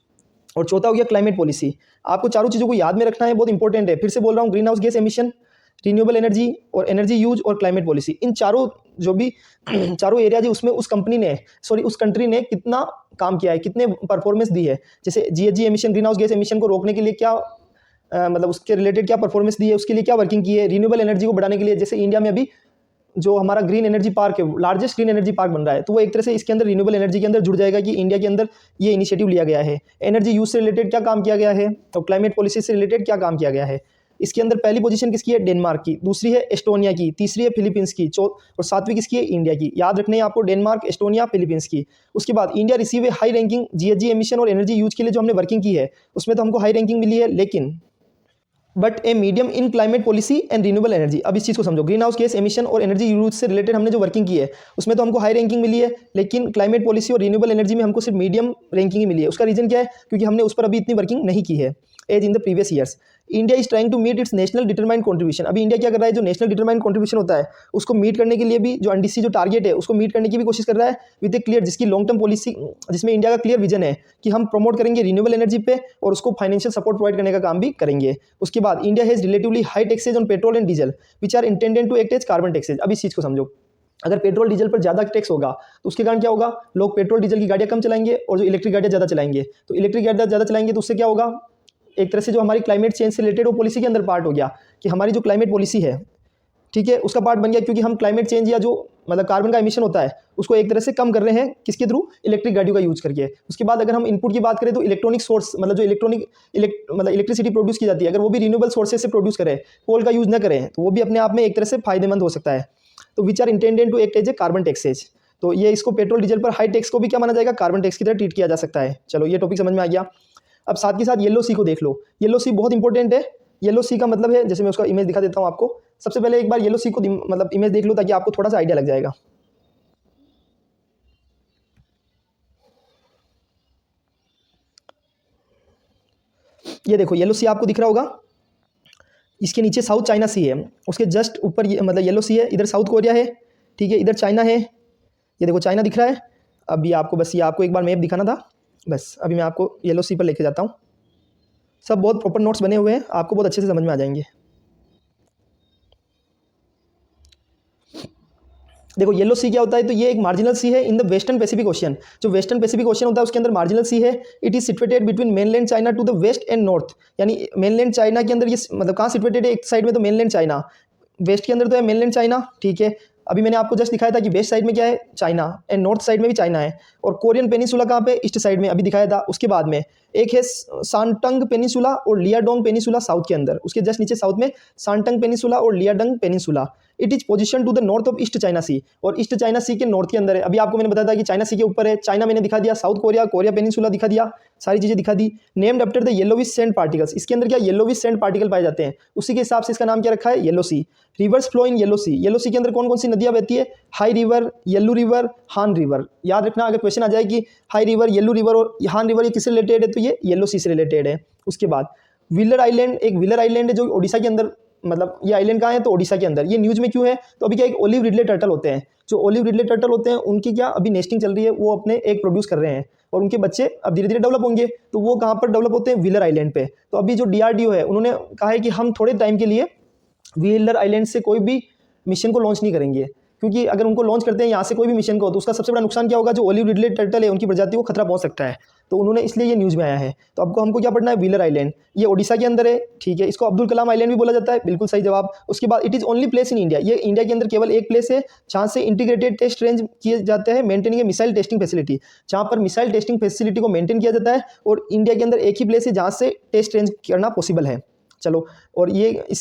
और चौथा हो गया क्लाइमेट पॉलिसी। आपको चारों चीज़ों को याद में रखना है, बहुत इंपॉर्टेंट है। फिर से बोल रहा हूँ, green house gas emission, renewable energy और एनर्जी यूज और क्लाइमेट पॉलिसी, इन चारों जो भी चारों एरिया है उसमें उस कंट्री ने कितना काम किया है, कितने परफॉर्मेंस दी है। जैसे GHG emission, green house gas emission को रोकने के लिए क्या मतलब उसके रिलेटेड क्या परफॉर्मेंस दी है, उसके लिए क्या वर्किंग की है। रिन्यूएबल एनर्जी को बढ़ाने के लिए जैसे इंडिया में अभी जो हमारा ग्रीन एनर्जी पार्क है, लार्जेस्ट ग्रीन एनर्जी पार्क बन रहा है, तो वो एक तरह से इसके अंदर रिन्यूएबल एनर्जी के अंदर जुड़ जाएगा कि इंडिया के अंदर ये इनिशिएटिव लिया गया है। एनर्जी यूज से रिलेटेड क्या काम किया गया है और क्लाइमेट पॉलिसी से रिलेटेड क्या काम किया गया है। इसके अंदर पहली पोजीशन किसकी है, डेनमार्क की, दूसरी है एस्टोनिया की, तीसरी है फिलीपींस की, और सातवीं किसकी है, इंडिया की। याद रखने हैं आपको, डेनमार्क, एस्टोनिया, फिलीपींस की। उसके बाद इंडिया रिसीव ए हाई रैंकिंग GHG एमिशन और एनर्जी यूज के लिए जो हमने वर्किंग की है उसमें तो हमको हाई रैंकिंग मिली है, लेकिन but a medium in climate policy and renewable energy. अब इस चीज़ को समझो, ग्रीन हाउस गैस एमिशन और एनर्जी यूज से रिलेटेड हमने जो वर्किंग की है उसमें तो हमको हाई रैंकिंग मिली है, लेकिन क्लाइमेट पॉलिसी और रिन्यूएबल एनर्जी में हमको सिर्फ मीडियम रैंकिंग ही मिली है। उसका रीजन क्या है, क्योंकि हमने उस पर अभी इतनी वर्किंग नहीं की है as in the previous years. India is trying to meet its national determined contribution. अभी इंडिया क्या कर रहा है, जो नेशनल डिटरमाइंड कॉन्ट्रीब्यूशन होता है उसको मीट करने के लिए भी, जो NDC जो टारगेट है उसको मीट करने की भी कोशिश कर रहा है विद ए क्लियर, जिसकी लॉन्ग टर्म पॉलिसी, जिसमें इंडिया का क्लियर विजन है कि हम प्रमोट करेंगे रिन्यूएबल एनर्जी पे और उसको फाइनेंशियल सपोर्ट प्रोवाइड करने का काम भी करेंगे। उसके बाद India has relatively high taxes on petrol and diesel which are intended to act as carbon taxes. अब इस चीज़ को समझो, अगर पेट्रोल डीजल पर ज़्यादा टैक्स होगा तो उसके कारण क्या होगा, लोग पेट्रोल डीजल की गाड़ियाँ कम चलाएंगे और जो इलेक्ट्रिक गाड़ियाँ ज़्यादा चलाएंगे। तो इलेक्ट्रिक गाड़ियाँ ज़्यादा चलाएंगे तो उससे क्या होगा, एक तरह से जो हमारी क्लाइमेट चेंज से रिलेटेड वो पॉलिसी के अंदर पार्ट हो गया कि हमारी जो क्लाइमेट पॉलिसी है, ठीक है, उसका पार्ट बन गया, क्योंकि हम क्लाइमेट चेंज या जो मतलब कार्बन का एमिशन होता है उसको एक तरह से कम कर रहे हैं किसके थ्रू, इलेक्ट्रिक गाड़ियों का यूज करके। उसके बाद अगर हम इनपुट की बात करें तो इलेक्ट्रॉनिक सोर्स, मतलब जो इलेक्ट्रिसिटी प्रोड्यूस की जाती है, अगर वो भी रिन्यूएबल सोर्सेज से प्रोड्यूस करें, कोल का यूज न करें, तो वो भी अपने आप में एक तरह से फायदेमंद हो सकता है। तो which are intended to act as a carbon taxes. तो ये इसको पेट्रोल डीजल पर हाई टैक्स को भी क्या माना जाएगा, कार्बन टैक्स की तरह ट्रीट किया जा सकता है। चलो ये टॉपिक समझ में आ गया। अब साथ के साथ येलो सी को देख लो। येलो सी बहुत इंपॉर्टेंट है। येलो सी का मतलब है, जैसे मैं उसका इमेज दिखा देता हूँ आपको। सबसे पहले एक बार येलो सी को मतलब इमेज देख लो ताकि आपको थोड़ा सा आइडिया लग जाएगा। ये देखो येलो सी आपको दिख रहा होगा, इसके नीचे साउथ चाइना सी है, उसके जस्ट ऊपर मतलब येलो सी है, इधर साउथ कोरिया है, ठीक है, इधर चाइना है, ये देखो चाइना दिख रहा है। अब ये आपको बस ये आपको एक बार मैप दिखाना था, बस अभी मैं आपको येलो सी पर लेके जाता हूँ। सब बहुत प्रॉपर नोट्स बने हुए हैं, आपको बहुत अच्छे से समझ में आ जाएंगे। देखो येलो सी क्या होता है, तो ये एक मार्जिनल सी है in the western Pacific ocean. जो वेस्टर्न पैसिफिक ओशियन होता है उसके अंदर मार्जिनल सी है। It is situated between mainland China to the west and north. यानी मेनलैंड चाइना के अंदर ये मतलब कहाँ सिचुएटेड है, एक साइड में तो मेनलैंड चाइना, वेस्ट के अंदर तो है मेनलैंड चाइना, ठीक है। अभी मैंने आपको जस्ट दिखाया था कि वेस्ट साइड में क्या है, चाइना, एंड नॉर्थ साइड में भी चाइना है। और कोरियन पेनिसुला कहाँ पे, ईस्ट साइड में, अभी दिखाया था। उसके बाद में एक है सांटंग पेनिसुला और लियाडोंग पेनिसुला साउथ के अंदर, उसके जस्ट नीचे साउथ में सांटंग पेनिसुला और Liaodong peninsula. It is position to the north of east China sea, और ईस्ट चाइना सी के नॉर्थ के अंदर है। अभी आपको मैंने बताया था कि चाइना सी के ऊपर है, चाइना मैंने दिखा दिया, साउथ कोरिया, कोरिया पेनिसुला दिखा दिया, सारी चीजें दिखा दी। Named after the yellowish sand particles, इसके अंदर क्या येलोविश सैंड पार्टिकल पाए जाते हैं, उसी के हिसाब से इसका नाम क्या रखा है, yellow sea. Rivers flow in yellow sea, yellow sea के अंदर कौन कौन सी नदियां बहती है, Hai river, yellow river, Han river. याद रखना, अगर क्वेश्चन आ जाए कि हाई रिवर, येलो रिवर और हान रिवर ये किससे रिलेटेड है, तो ये येलो सी से रिलेटेड है। उसके बाद व्हीलर आइलैंड, एक व्हीलर आइलैंड है जो ओडिशा के अंदर, मतलब ये आइलैंड कहाँ है, तो ओडिशा के अंदर। ये न्यूज़ में क्यों है, तो अभी क्या एक ओलिव रिडले टर्टल होते हैं, जो ओलिव रिडले टर्टल होते हैं उनकी क्या अभी नेस्टिंग चल रही है, वो अपने एक प्रोड्यूस कर रहे हैं और उनके बच्चे अब धीरे धीरे डेवलप होंगे। तो वो कहाँ पर डेवलप होते हैं, व्हीलर आइलैंड पे। तो अभी जो DRDO है उन्होंने कहा है कि हम थोड़े टाइम के लिए व्हीलर आइलैंड से कोई भी मिशन को लॉन्च नहीं करेंगे, क्योंकि अगर उनको लॉन्च करते हैं यहाँ से कोई भी मिशन को, तो उसका सबसे बड़ा नुकसान क्या होगा, जो ओलिव रिडले टर्टल है उनकी प्रजाति को खतरा पहुंच सकता है। तो उन्होंने इसलिए ये न्यूज़ में आया है। तो आपको हमको क्या पढ़ना है, व्हीलर आइलैंड, ये ओडिशा के अंदर है, ठीक है। इसको अब्दुल कलाम आइलैंड भी बोला जाता है, बिल्कुल सही जवाब। उसके बाद it is only place in India, ये इंडिया के अंदर केवल एक प्लेस है जहाँ से इंटीग्रेटेड टेस्ट रेंज किए जाते हैं, मेंटेनिंग ए मिसाइल टेस्टिंग फैसिलिटी, जहाँ पर मिसाइल टेस्टिंग फैसिलिटी को मेंटेन किया जाता है। और इंडिया के अंदर एक ही प्लेस है जहाँ से टेस्ट रेंज करना पॉसिबल है, चलो, और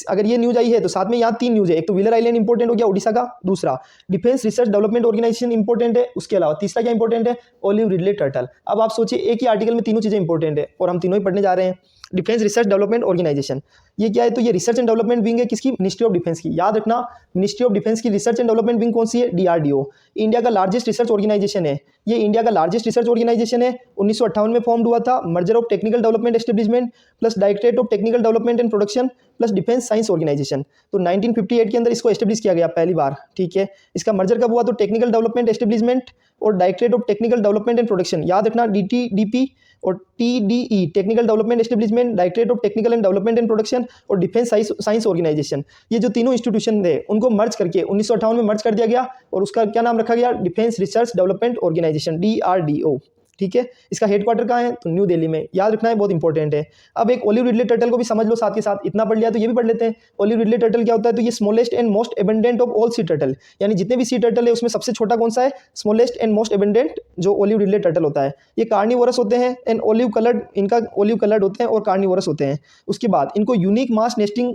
अगर ये न्यूज़ आई है तो साथ में यहाँ 3 न्यूज़ है। एक तो व्हीलर आइलैंड इंपॉर्टेंट हो गया उड़ीसा का, दूसरा defence research development organisation important है, उसके अलावा तीसरा क्या इंपॉर्टेंट है, ओलिव रिडले टर्टल। अब आप सोचिए एक ही आर्टिकल में तीनों चीज़ें इंपॉर्टेंट है और हम तीनों ही पढ़ने जा रहे हैं। डिफेंस रिसर्च डेवलपमेंट ऑर्गेनाइजेशन ये क्या है, तो ये रिसर्च एंड डेवलपमेंट विंग है किसकी, मिनिस्ट्री ऑफ डिफेंस की। याद रखना मिनिस्ट्री ऑफ डिफेंस की रिसर्च एंड डेवलपमेंट विंग कौन सी है, डीआरडीओ। इंडिया का लार्जेस्ट रिसर्च ऑर्गेनाइजेशन है, ये इंडिया का लार्जेस्ट रिसर्च ऑर्गेनाइजेशन है। 1958 में फॉर्म हुआ था, merger of technical development establishment plus directorate of technical development and production plus defence science organisation. तो 1958 के अंदर इसको एस्टेब्लिश किया गया पहली बार, ठीक है। इसका मर्जर कब हुआ, तो टेक्निकल डेवलपमेंट एस्टेब्लिशमेंट और directorate of technical development and production. याद रखना DTDP और TDE technical development establishment, directorate of technical and development and production और डिफेंस साइंस ऑर्गेनाइजेशन, ये जो तीनों इंस्टीट्यूशन थे उनको मर्ज करके 1958 में मर्ज कर दिया गया और उसका क्या नाम रखा गया, defence research development organisation, DRDO, ठीक है। इसका हेडक्वार्टर कहाँ है, तो न्यू दिल्ली में। याद रखना है, बहुत इंपॉर्टेंट है। अब एक ओलिव रिडले टर्टल को भी समझ लो साथ के साथ, इतना पढ़ लिया तो ये भी पढ़ लेते हैं। ओलिव रिडले टर्टल क्या होता है, तो ये smallest and most abundant of all sea turtle, यानी जितने भी सी टर्टल है उसमें सबसे छोटा कौन सा है, स्मॉलेस्ट एंड मोस्ट एबंडेंट जो ओलिव रिडले टर्टल होता है। ये कार्निवोरस होते हैं एंड ओलिव कलर्ड, इनका ओलिव कलर्ड होते हैं और कार्निवोरस होते हैं। उसके बाद इनको यूनिक मास नेस्टिंग,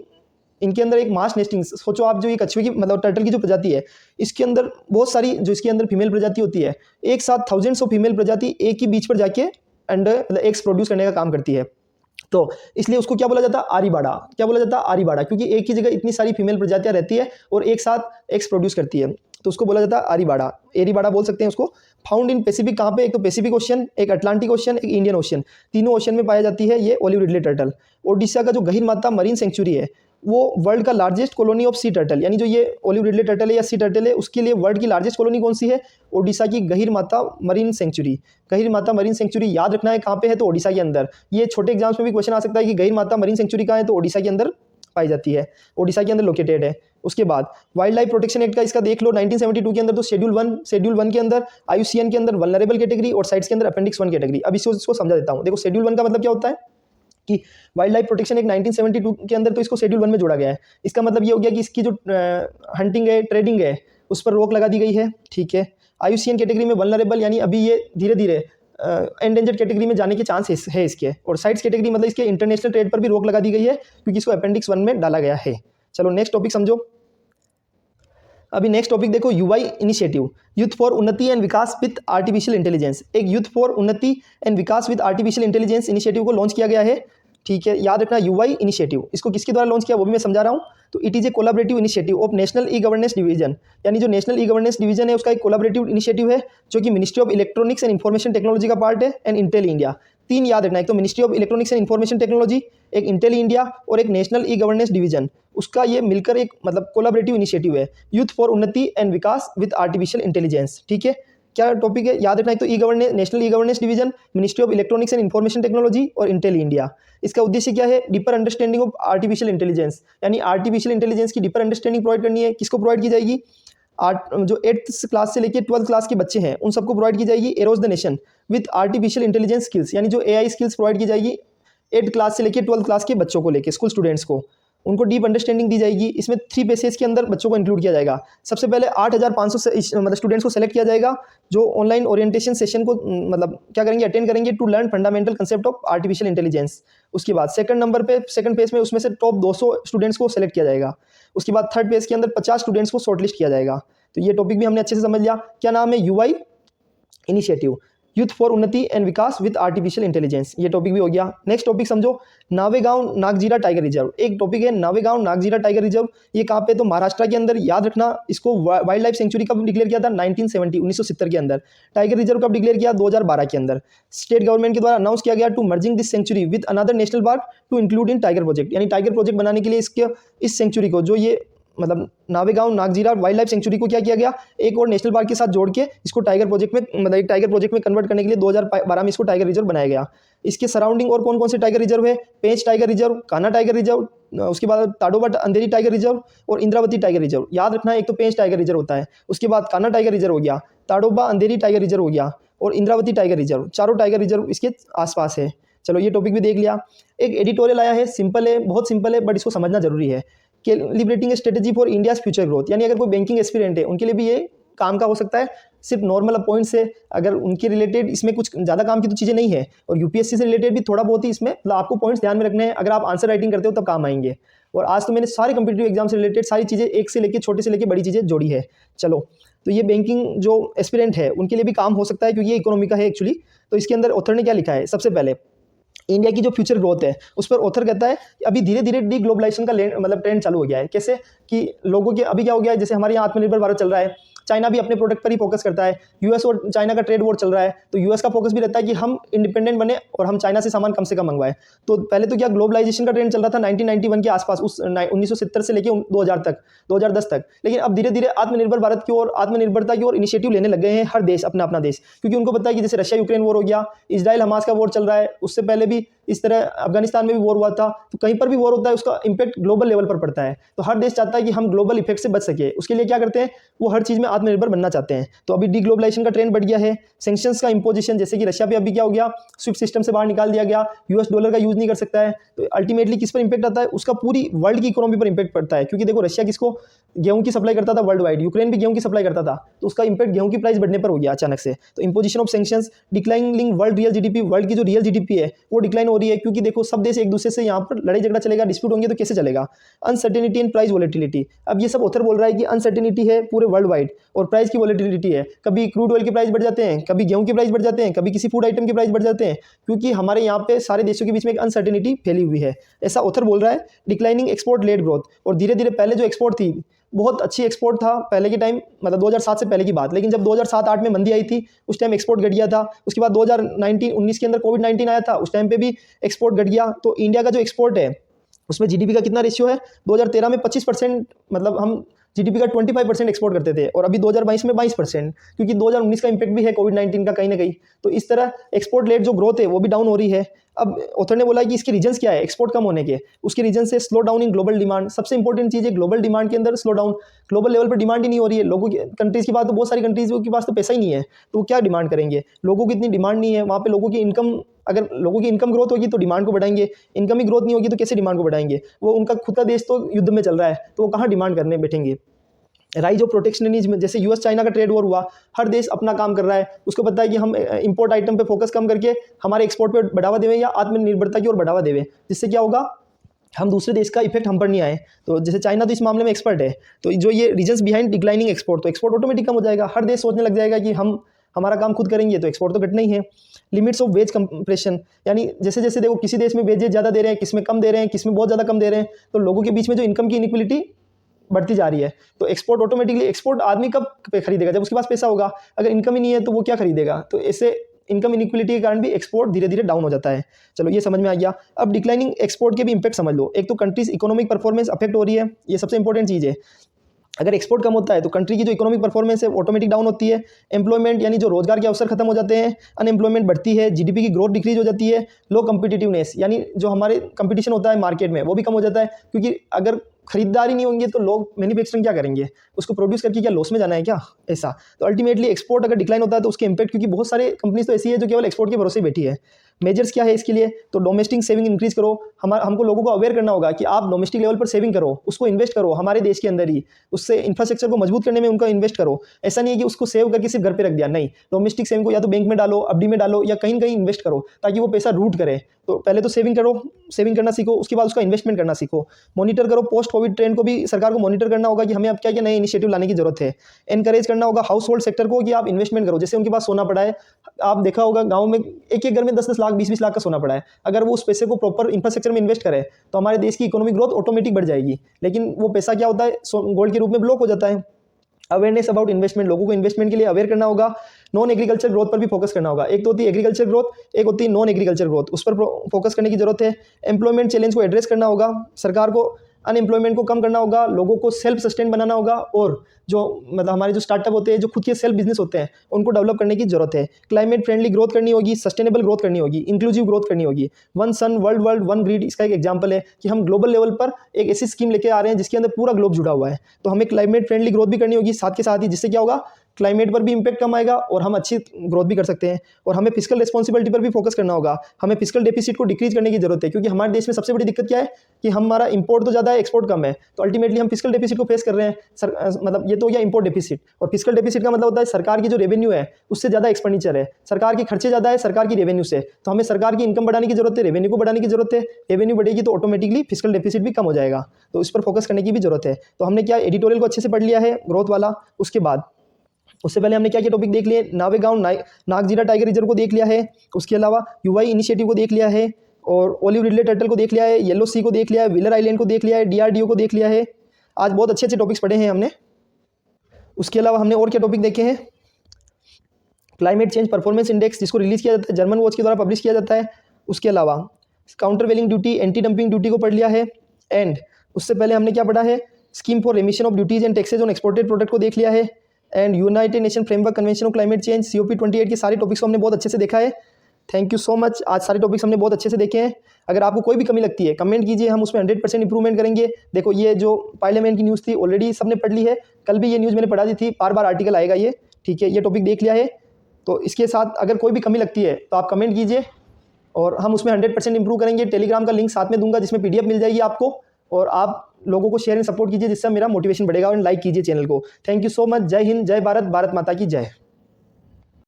इनके अंदर एक मास नेस्टिंग, सोचो आप जो ये कछुए की मतलब टर्टल की जो प्रजाति है, इसके अंदर बहुत सारी जो इसके अंदर फीमेल प्रजाति होती है, एक साथ थाउजेंड्स ऑफ फीमेल प्रजाति एक ही बीच पर जाके एंड मतलब एग्स प्रोड्यूस करने का काम करती है। तो इसलिए उसको क्या बोला जाता है, आरीबाड़ा। क्या बोला जाता है, आरीबाड़ा, क्योंकि एक ही जगह इतनी सारी फीमेल प्रजातियां रहती है और एक साथ एग्स प्रोड्यूस करती है, तो उसको बोला जाता है आरीबाड़ा, एरीबाड़ा बोल सकते हैं उसको। फाउंड इन पैसिफिक कहाँ पे, एक तो पैसिफिक ओशन, एक अटलांटिक ओशन, एक इंडियन ओशन, तीनों ओशन में पाई जाती है ये ओलिव रिडले टर्टल। ओडिशा का जो गहीरमाता मरीन सेंचुरी है वो वर्ल्ड का largest colony of sea turtle, यानी जो ये ओलिव रिडले टर्टल है या सी टर्टल है उसके लिए वर्ल्ड की लार्जेस्ट कॉलोनी कौन सी है, ओडिशा की गहीरमाता मरीन सेंचुरी। गहीरमाता मरीन सेंचुरी याद रखना है कहाँ पे है, तो ओडिशा के अंदर। ये छोटे एग्जाम्स में भी क्वेश्चन आ सकता है कि गहीरमाता मरीन सेंचुरी कहाँ है, तो ओडिशा के अंदर पाई जाती है, ओडिशा के अंदर लोकेटेड है। उसके बाद वाइल्ड लाइफ प्रोटेक्शन एक्ट का इसका देख लो 1972 के अंदर, तो शेड्यूल 1 के अंदर IUCN के अंदर वल्नरेबल कैटेगरी और साइट्स के अंदर अपेंडिक्स 1 कैटेगरी। अब इसको समझा देता हूँ। देखो शेड्यूल 1 का मतलब क्या होता है कि वाइल्ड लाइफ प्रोटेक्शन एक्ट 1972 के अंदर, तो इसको शेड्यूल 1 में जोड़ा गया है। इसका मतलब ये हो गया कि इसकी जो हंटिंग है, ट्रेडिंग है, उस पर रोक लगा दी गई है, ठीक है। IUCN कैटेगरी में वल्नरेबल, यानी अभी ये धीरे धीरे एंडेंजर्ड कैटेगरी में जाने के चांस है इसके। और साइट्स कैटेगरी मतलब इसके इंटरनेशनल ट्रेड पर भी रोक लगा दी गई है क्योंकि इसको अपेंडिक्स 1 में डाला गया है। चलो नेक्स्ट टॉपिक समझो। अभी नेक्स्ट टॉपिक देखो, UI इनिशिएटिव, यूथ फॉर उन्नति and Vikas with artificial intelligence. एक यूथ फॉर उन्नति and Vikas with artificial intelligence initiative को लॉन्च किया गया है, ठीक है। याद रखना UI इनिशिएटिव, इसको किसके द्वारा लॉन्च किया वो भी मैं समझा रहा हूँ। तो it is a collaborative initiative of national e governance division, यानी जो नेशनल ई गवर्नेंस डिवीजन है उसका एक कोलैबोरेटिव इनिशिएटिव है जो कि ministry of electronics and information technology का पार्ट है एंड इंटेल इंडिया। 3 याद रखना, एक तो ministry of electronics and information technology, एक इंटेल इंडिया और एक नेशनल ई गवर्नेंस डिवीजन, उसका ये मिलकर एक मतलब कोलैबोरेटिव इनिशिएटिव है, यूथ फॉर उन्नति and Vikas with artificial intelligence, ठीक है। क्या टॉपिक है, याद रखना, एक तो e governance, national e governance division, ministry of electronics and information technology और इंटेल इंडिया। इसका उद्देश्य क्या है, deeper understanding of artificial intelligence, यानी आर्टिफिशियल इंटेलिजेंस की डीपर अंडरस्टैंडिंग प्रोवाइड करनी है। किसको प्रोवाइड की जाएगी, जो 8th क्लास से लेकर 12th क्लास के बच्चे हैं उन सबको प्रोवाइड की जाएगी arrows the nation with artificial intelligence skills, यानी जो AI स्किल्स प्रोवाइड की जाएगी 8th क्लास से लेकर 12th क्लास के बच्चों को लेकर, स्कूल स्टूडेंट्स को, उनको डीप अंडरस्टैंडिंग दी जाएगी। इसमें 3 फेसेस के अंदर बच्चों को इंक्लूड किया जाएगा। सबसे पहले 8500 मतलब स्टूडेंट्स को सेलेक्ट किया जाएगा जो ऑनलाइन ओरिएंटेशन सेशन को मतलब क्या करेंगे, अटेंड करेंगे to learn fundamental concept of artificial intelligence. उसके बाद सेकंड फेज में उसमें से टॉप 200 स्टूडेंट्स को सेलेक्ट किया जाएगा। उसके बाद थर्ड फेज के अंदर 50 स्टूडेंट्स को शॉर्टलिस्ट किया जाएगा। तो ये टॉपिक भी हमने अच्छे से समझ लिया। क्या नाम है, UI इनिशिएटिव, यूथ फॉर उन्नति and Vikas with artificial intelligence, ये टॉपिक भी हो गया। नेक्स्ट टॉपिक समझो, नावेगांव नागजीरा टाइगर रिजर्व। एक टॉपिक है नावेगांव नागजीरा टाइगर रिजर्व, ये कहाँ पे, तो महाराष्ट्र के अंदर। याद रखना, इसको वाइल्ड लाइफ सेंचुरी कब डिक्लेयर किया था, 1970 के अंदर। टाइगर रिजर्व कब डिक्लेयर किया, 2012 के अंदर। स्टेट गवर्नमेंट के द्वारा अनाउंस किया गया to merging this sanctuary with another national park to include in tiger project, यानी टाइगर प्रोजेक्ट बनाने के लिए इस सेंचुरी को, जो ये मतलब Navegaon Nagzira wildlife sanctuary को क्या किया गया, एक और नेशनल पार्क के साथ जोड़ के इसको टाइगर प्रोजेक्ट में मतलब एक टाइगर प्रोजेक्ट में कन्वर्ट करने के लिए 2012 में इसको टाइगर रिजर्व बनाया गया। इसके सराउंडिंग और कौन कौन से टाइगर रिजर्व है, Pench tiger reserve, Kanha tiger reserve, उसके बाद ताडोबा अंधेरी टाइगर रिजर्व और इंद्रावती टाइगर रिजर्व। याद रखना है, एक तो पेंच टाइगर रिजर्व होता है, उसके बाद कान्हा टाइगर रिजर्व हो गया, ताडोबा अंधेरी टाइगर रिजर्व हो गया और इंद्रावती टाइगर रिजर्व। चारों टाइगर रिजर्व इसके आसपास है। चलो ये टॉपिक भी देख लिया। एक एडिटोरियल आया है, सिंपल है, बहुत सिंपल है, बट इसको समझना जरूरी है। Calibrating strategy for India's future growth, यानी अगर कोई बैंकिंग एस्पिरेंट है उनके लिए भी ये काम का हो सकता है। सिर्फ नॉर्मल पॉइंट से अगर उनके रिलेटेड इसमें कुछ ज़्यादा काम की तो चीज़ें नहीं है, और यूपीएससी से रिलेटेड भी थोड़ा बहुत ही इसमें मतलब आपको पॉइंट्स ध्यान में रखने हैं, अगर आप आंसर राइटिंग करते हो तब काम आएंगे। और आज तो मैंने सारे कम्पिटिटिव एग्जाम से रिलेटेड सारी चीज़ें एक से लेकर छोटे से लेकर बड़ी चीज़ें जोड़ी है। चलो, तो ये बैंकिंग जो एस्पिरेंट है उनके लिए भी काम हो सकता है, क्योंकि ये इकोनॉमी का है एक्चुअली। तो इसके अंदर ऑथर ने क्या लिखा है, सबसे पहले इंडिया की जो फ्यूचर ग्रोथ है उस पर ऑथर कहता है कि अभी धीरे धीरे डी ग्लोबलाइजेशन का मतलब ट्रेंड चालू हो गया है। कैसे कि लोगों के अभी क्या हो गया है, जैसे हमारे यहाँ आत्मनिर्भर भारत चल रहा है, चाइना भी अपने प्रोडक्ट पर ही फोकस करता है, यूएस और चाइना का ट्रेड वॉर चल रहा है, तो यूएस का फोकस भी रहता है कि हम इंडिपेंडेंट बने और हम चाइना से सामान कम से कम मंगवाएं। तो पहले तो क्या ग्लोबलाइजेशन का ट्रेंड चल रहा था 1991 के आसपास, उस 1970 से लेकर 2000 तक, 2010 तक। लेकिन अब धीरे धीरे आत्मनिर्भर भारत की ओर, आत्मनिर्भरता की ओर इनिशिएटिव लेने लग गए हैं हर देश, अपना अपना देश, क्योंकि उनको पता है कि जैसे रशिया यूक्रेन वॉर हो गया, इजराइल हमास का वॉर चल रहा है, उससे पहले भी इस तरह अफगानिस्तान में भी वॉर हुआ था। तो कहीं पर भी वॉर होता है उसका इंपैक्ट ग्लोबल लेवल पर पड़ता है। तो हर देश चाहता है कि हम ग्लोबल इफेक्ट से बच सके, उसके लिए क्या करते हैं, वो हर चीज़ में आत्मनिर्भर बनना चाहते हैं। तो अभी डी ग्लोबलाइजेशन का ट्रेंड बढ़ गया है, सैंक्शंस का इंपोजिशन, जैसे कि रशिया पे अभी क्या हो गया, स्विफ्ट सिस्टम से बाहर निकाल दिया गया, यूएस डॉलर का यूज नहीं कर सकता है। तो अल्टीमेटली किस पर इंपैक्ट आता है, उसका पूरी वर्ल्ड की इकोनॉमी पर इंपैक्ट पड़ता है। क्योंकि देखो रशिया किसको गेहूं की सप्लाई करता था वर्ल्ड वाइड, यूक्रेन भी गेहूं की सप्लाई करता था, तो उसका इंपैक्ट गेहूं की प्राइस बढ़ने पर हो गया अचानक से। तो imposition of sanctions, declining world real GDP, world की जो रियल जीडीपी है वो डिक्लाइन हो रही है, क्योंकि देखो सब देश एक दूसरे से यहाँ पर लड़ाई झगड़ा चलेगा, डिस्प्यूट होंगे तो कैसे चलेगा। अनसर्टेनिटी एंड प्राइस वॉलेटिलिटी, अब ये सब ऑथर बोल रहा है कि अनसर्टेनिटी है पूरे वर्ल्ड वाइड और प्राइस की वॉलेटिलिटी है, कभी क्रूड ऑयल के प्राइस बढ़ जाते हैं, कभी गेहूं के प्राइस बढ़ जाते हैं, कभी किसी फूड आइटम के प्राइस बढ़ जाते हैं, क्योंकि हमारे यहाँ पे सारे देशों के बीच में एक अनसर्टेनिटी फैली हुई है, ऐसा ऑथर बोल रहा है। डिक्लाइनिंग एक्सपोर्ट लेड ग्रोथ, और धीरे धीरे पहले जो एक्सपोर्ट थी बहुत अच्छी एक्सपोर्ट था पहले के टाइम, मतलब 2007 से पहले की बात, लेकिन जब 2007-8 में मंदी आई थी उस टाइम एक्सपोर्ट घट गया था। उसके बाद 2019 के अंदर कोविड-19 आया था, उस टाइम पे भी एक्सपोर्ट घट गया। तो इंडिया का जो एक्सपोर्ट है उसमें जीडीपी का कितना रेशियो है, 2013 में 25%, मतलब हम जीडीपी का 25% एक्सपोर्ट करते थे, और अभी 2022 में 22%, क्योंकि 2019 का इंपैक्ट भी है कोविड-19 का कहीं ना कहीं। तो इस तरह एक्सपोर्ट लेट जो ग्रोथ है वो भी डाउन हो रही है। अब ऑथर ने बोला कि इसके रीजंस क्या है एक्सपोर्ट कम होने के, उसके रीजन से slow down in global demand, सबसे इंपॉर्टेंट चीज़ है ग्लोबल डिमांड के अंदर स्लो डाउन। ग्लोबल लेवल पर डिमांड ही नहीं हो रही है, लोगों की कंट्रीज़ की बात तो बहुत सारी कंट्रीज़ के पास तो पैसा ही नहीं है, तो वो क्या डिमांड करेंगे, लोगों की इतनी डिमांड नहीं है वहाँ पे, लोगों की इनकम, अगर लोगों की इनकम ग्रोथ होगी तो डिमांड को बढ़ाएंगे, इनकम ही ग्रोथ नहीं होगी तो कैसे डिमांड को बढ़ाएंगे। वो उनका खुद का देश तो युद्ध में चल रहा है, तो वो कहाँ डिमांड करने बैठेंगे। राइज ऑफ प्रोटेक्शनिज्म, जैसे यूएस चाइना का ट्रेड वॉर हुआ, हर देश अपना काम कर रहा है, उसको पता है कि हम इंपोर्ट आइटम पे फोकस कम करके हमारे एक्सपोर्ट पे बढ़ावा देवें या आत्मनिर्भरता की ओर बढ़ावा देवें, जिससे क्या होगा, हम दूसरे देश का इफेक्ट हम पर नहीं आए। तो जैसे चाइना तो इस मामले में एक्सपर्ट है, तो जो ये रीजंस बिहाइंड डिक्लाइनिंग एक्सपोर्ट, तो एक्सपोर्ट ऑटोमेटिक कम हो जाएगा, हर देश सोचने लग जाएगा कि हम हमारा काम खुद करेंगे तो एक्सपोर्ट तो घटना ही है। लिमिट्स ऑफ वेज कंप्रेशन, यानी जैसे जैसे देखो किसी देश में वेजेज ज़्यादा दे रहे हैं, किस में कम दे रहे हैं, किस में बहुत ज़्यादा कम दे रहे हैं, तो लोगों के बीच में जो इनकम की इनइक्वलिटी बढ़ती जा रही है। तो एक्सपोर्ट ऑटोमेटिकली, एक्सपोर्ट आदमी कब खरीदेगा, जब उसके पास पैसा होगा, अगर इनकम ही नहीं है तो वो क्या खरीदेगा। तो ऐसे इनकम इनइक्वलिटी के कारण भी एक्सपोर्ट धीरे धीरे डाउन हो जाता है। चलो ये समझ में आ गया। अब डिक्लाइनिंग एक्सपोर्ट के भी इंपैक्ट समझ लो। एक तो कंट्रीज इकोनॉमिक परफॉर्मेंस अफेक्ट हो रही है, ये सबसे इंपॉर्टेंट चीज़ है। अगर एक्सपोर्ट कम होता है तो कंट्री की जो इकोनॉमिक परफॉर्मेंस है ऑटोमेटिक डाउन होती है। एम्प्लॉयमेंट यानी जो रोजगार के अवसर खत्म हो जाते हैं, अनएम्प्लॉयमेंट बढ़ती है, जीडीपी की ग्रोथ डिक्रीज हो जाती है। लो कम्पिटिटिवनेस यानी जो हमारे कंपटीशन होता है मार्केट में वो भी कम हो जाता है, क्योंकि अगर खरीदारी नहीं होंगे तो लोग मैन्युफैक्चरिंग क्या करेंगे, उसको प्रोड्यूस करके क्या लॉस में जाना है क्या, ऐसा। तो अल्टीमेटली एक्सपोर्ट अगर डिक्लाइन होता है तो उसके इंपैक्ट, क्योंकि बहुत सारे कंपनीज तो ऐसी है जो केवल एक्सपोर्ट के भरोसे बैठी है। मेजर्स क्या है इसके लिए, तो डोमेस्टिक सेविंग इंक्रीज करो। हमको लोगों को अवेयर करना होगा कि आप डोमेस्टिक लेवल पर सेविंग करो, उसको इन्वेस्ट करो हमारे देश के अंदर ही, उससे इंफ्रास्ट्रक्चर को मजबूत करने में उनका इन्वेस्ट करो। ऐसा नहीं है कि उसको सेव करके सिर्फ घर पे रख दिया, नहीं, डोमेस्टिक सेविंग को या तो बैंक में डालो, एफडी में डालो, या कहीं ना कहीं इन्वेस्ट करो ताकि वो पैसा रूट करे। तो पहले तो सेविंग करो, सेविंग करना सीखो, उसके बाद उसका इन्वेस्टमेंट करना सीखो। मॉनिटर करो पोस्ट कोविड ट्रेंड को भी, सरकार को मॉनिटर करना होगा कि हमें अब क्या क्या नए इनिशिएटिव लाने की जरूरत है। एनकरेज करना होगा हाउस होल्ड सेक्टर को कि आप इन्वेस्टमेंट करो, जैसे उनके पास सोना पड़ा है, आप देखा होगा गाँव में एक एक घर में 10-10 लाख 20-20 लाख का सोना पड़ा है, अगर वो उस पैसे को प्रॉपर इंफ्रास्ट्रक्चर में इन्वेस्ट करे तो हमारे देश की इकोनॉमिक ग्रोथ ऑटोमेटिक बढ़ जाएगी। लेकिन वो पैसा क्या होता है, गोल्ड के रूप में ब्लॉक हो जाता है। अवेयरनेस अबाउट इन्वेस्टमेंट, लोगों को इन्वेस्टमेंट के लिए अवेयर करना होगा। नॉन एग्रीकल्चर ग्रोथ पर भी फोकस करना होगा। एक तो होती है एग्रीकल्चर ग्रोथ, एक होती है नॉन एग्रीकल्चर ग्रोथ, उस पर फोकस करने की जरूरत है। एम्प्लॉयमेंट चैलेंज को एड्रेस करना होगा, सरकार को अनएम्प्लॉयमेंट को कम करना होगा, लोगों को सेल्फ सस्टेन बनाना होगा, और जो मतलब हमारे जो स्टार्टअप होते हैं, जो खुद के सेल्फ बिजनेस होते हैं, उनको डेवलप करने की जरूरत है। क्लाइमेट फ्रेंडली ग्रोथ करनी होगी, सस्टेनेबल ग्रोथ करनी होगी, इंक्लूसिव ग्रोथ करनी होगी। वन सन वर्ल्ड वन ग्रिड इसका एक एग्जांपल है कि हम ग्लोबल लेवल पर एक ऐसी स्कीम लेके आ रहे हैं जिसके अंदर पूरा ग्लोब जुड़ा हुआ है। तो हमें क्लाइमेट फ्रेंडली ग्रोथ भी करनी होगी साथ के साथ ही, जिससे क्या होगा, क्लाइमेट पर भी इम्पैक्ट कम आएगा और हम अच्छी ग्रोथ भी कर सकते हैं। और हमें फिजिकल रिस्पॉन्सिबिलिटी पर भी फोकस करना होगा। हमें फिजिकल डेफिसिट को डिक्रीज करने की जरूरत है, क्योंकि हमारे देश में सबसे बड़ी दिक्कत क्या है कि हमारा इंपोर्ट तो ज़्यादा है, एक्सपोर्ट कम है। तो अल्टीमेटली हम फिजिकल डेफिसिट को फेस कर रहे हैं। मतलब ये तो हो गया इंपोर्ट डेफिसिट। और फिजिकल डेफिसिट का मतलब होता है सरकार की जो रेवेन्यू है उससे ज़्यादा एक्सपेंडिचर है, सरकार के खर्चे ज़्यादा है सरकार की रेवेन्यू से। तो हमें सरकार की इनकम बढ़ाने की जरूरत है, रेवेन्यू को बढ़ाने की जरूरत है। रेवेन्यू बढ़ेगी तो ऑटोमेटिकली फिजिकल डेफिसिट भी कम हो जाएगा। तो इस पर फोकस करने की भी जरूरत है। तो हमने क्या एडिटोरियल को अच्छे से पढ़ लिया है ग्रोथ वाला। उसके बाद उससे पहले हमने क्या क्या टॉपिक देख लिए, नावेगांव नागजीरा टाइगर रिजर्व को देख लिया है। उसके अलावा यूआई इनिशिएटिव को देख लिया है, और ओलिव रिडले टर्टल को देख लिया है, येलो सी को देख लिया है, व्हीलर आइलैंड को देख लिया है, डीआरडीओ को देख लिया है। आज बहुत अच्छे अच्छे टॉपिक्स पढ़े हैं हमने। उसके अलावा हमने और क्या टॉपिक देखे हैं, क्लाइमेट चेंज परफॉर्मेंस इंडेक्स जिसको रिलीज किया जाता है, जर्मन वॉच के द्वारा पब्लिश किया जाता है। उसके अलावा काउंटर वेलिंग ड्यूटी, एंटी डंपिंग ड्यूटी को पढ़ लिया है। एंड उससे पहले हमने क्या पढ़ा है, scheme for रेमिशन of duties and taxes on exported product को देख लिया है। And United nation framework convention of climate change COP28 के सारे टॉपिक्स को हमने बहुत अच्छे से देखा है। Thank you so much. आज सारे टॉपिक्स हमने बहुत अच्छे से देखे हैं। अगर आपको कोई भी कमी लगती है कमेंट कीजिए, हम उसमें 100% इंप्रूवमेंट करेंगे। देखो ये जो पार्लियामेंट की न्यूज़ थी ऑलरेडी सबने पढ़ ली है, कल भी ये न्यूज़ मैंने पढ़ा दी थी, बार बार आर्टिकल आएगा ये, ठीक है। ये टॉपिक देख लिया है। तो इसके साथ अगर कोई भी कमी लगती है तो आप कमेंट कीजिए और हम उसमें 100% इंप्रूव करेंगे। टेलीग्राम का लिंक साथ में दूंगा जिसमें PDF मिल जाएगी आपको, और आप लोगों को शेयर एंड सपोर्ट कीजिए जिससे मेरा मोटिवेशन बढ़ेगा। और लाइक कीजिए चैनल को। Thank you so much. जय हिंद, जय भारत, भारत माता की जय।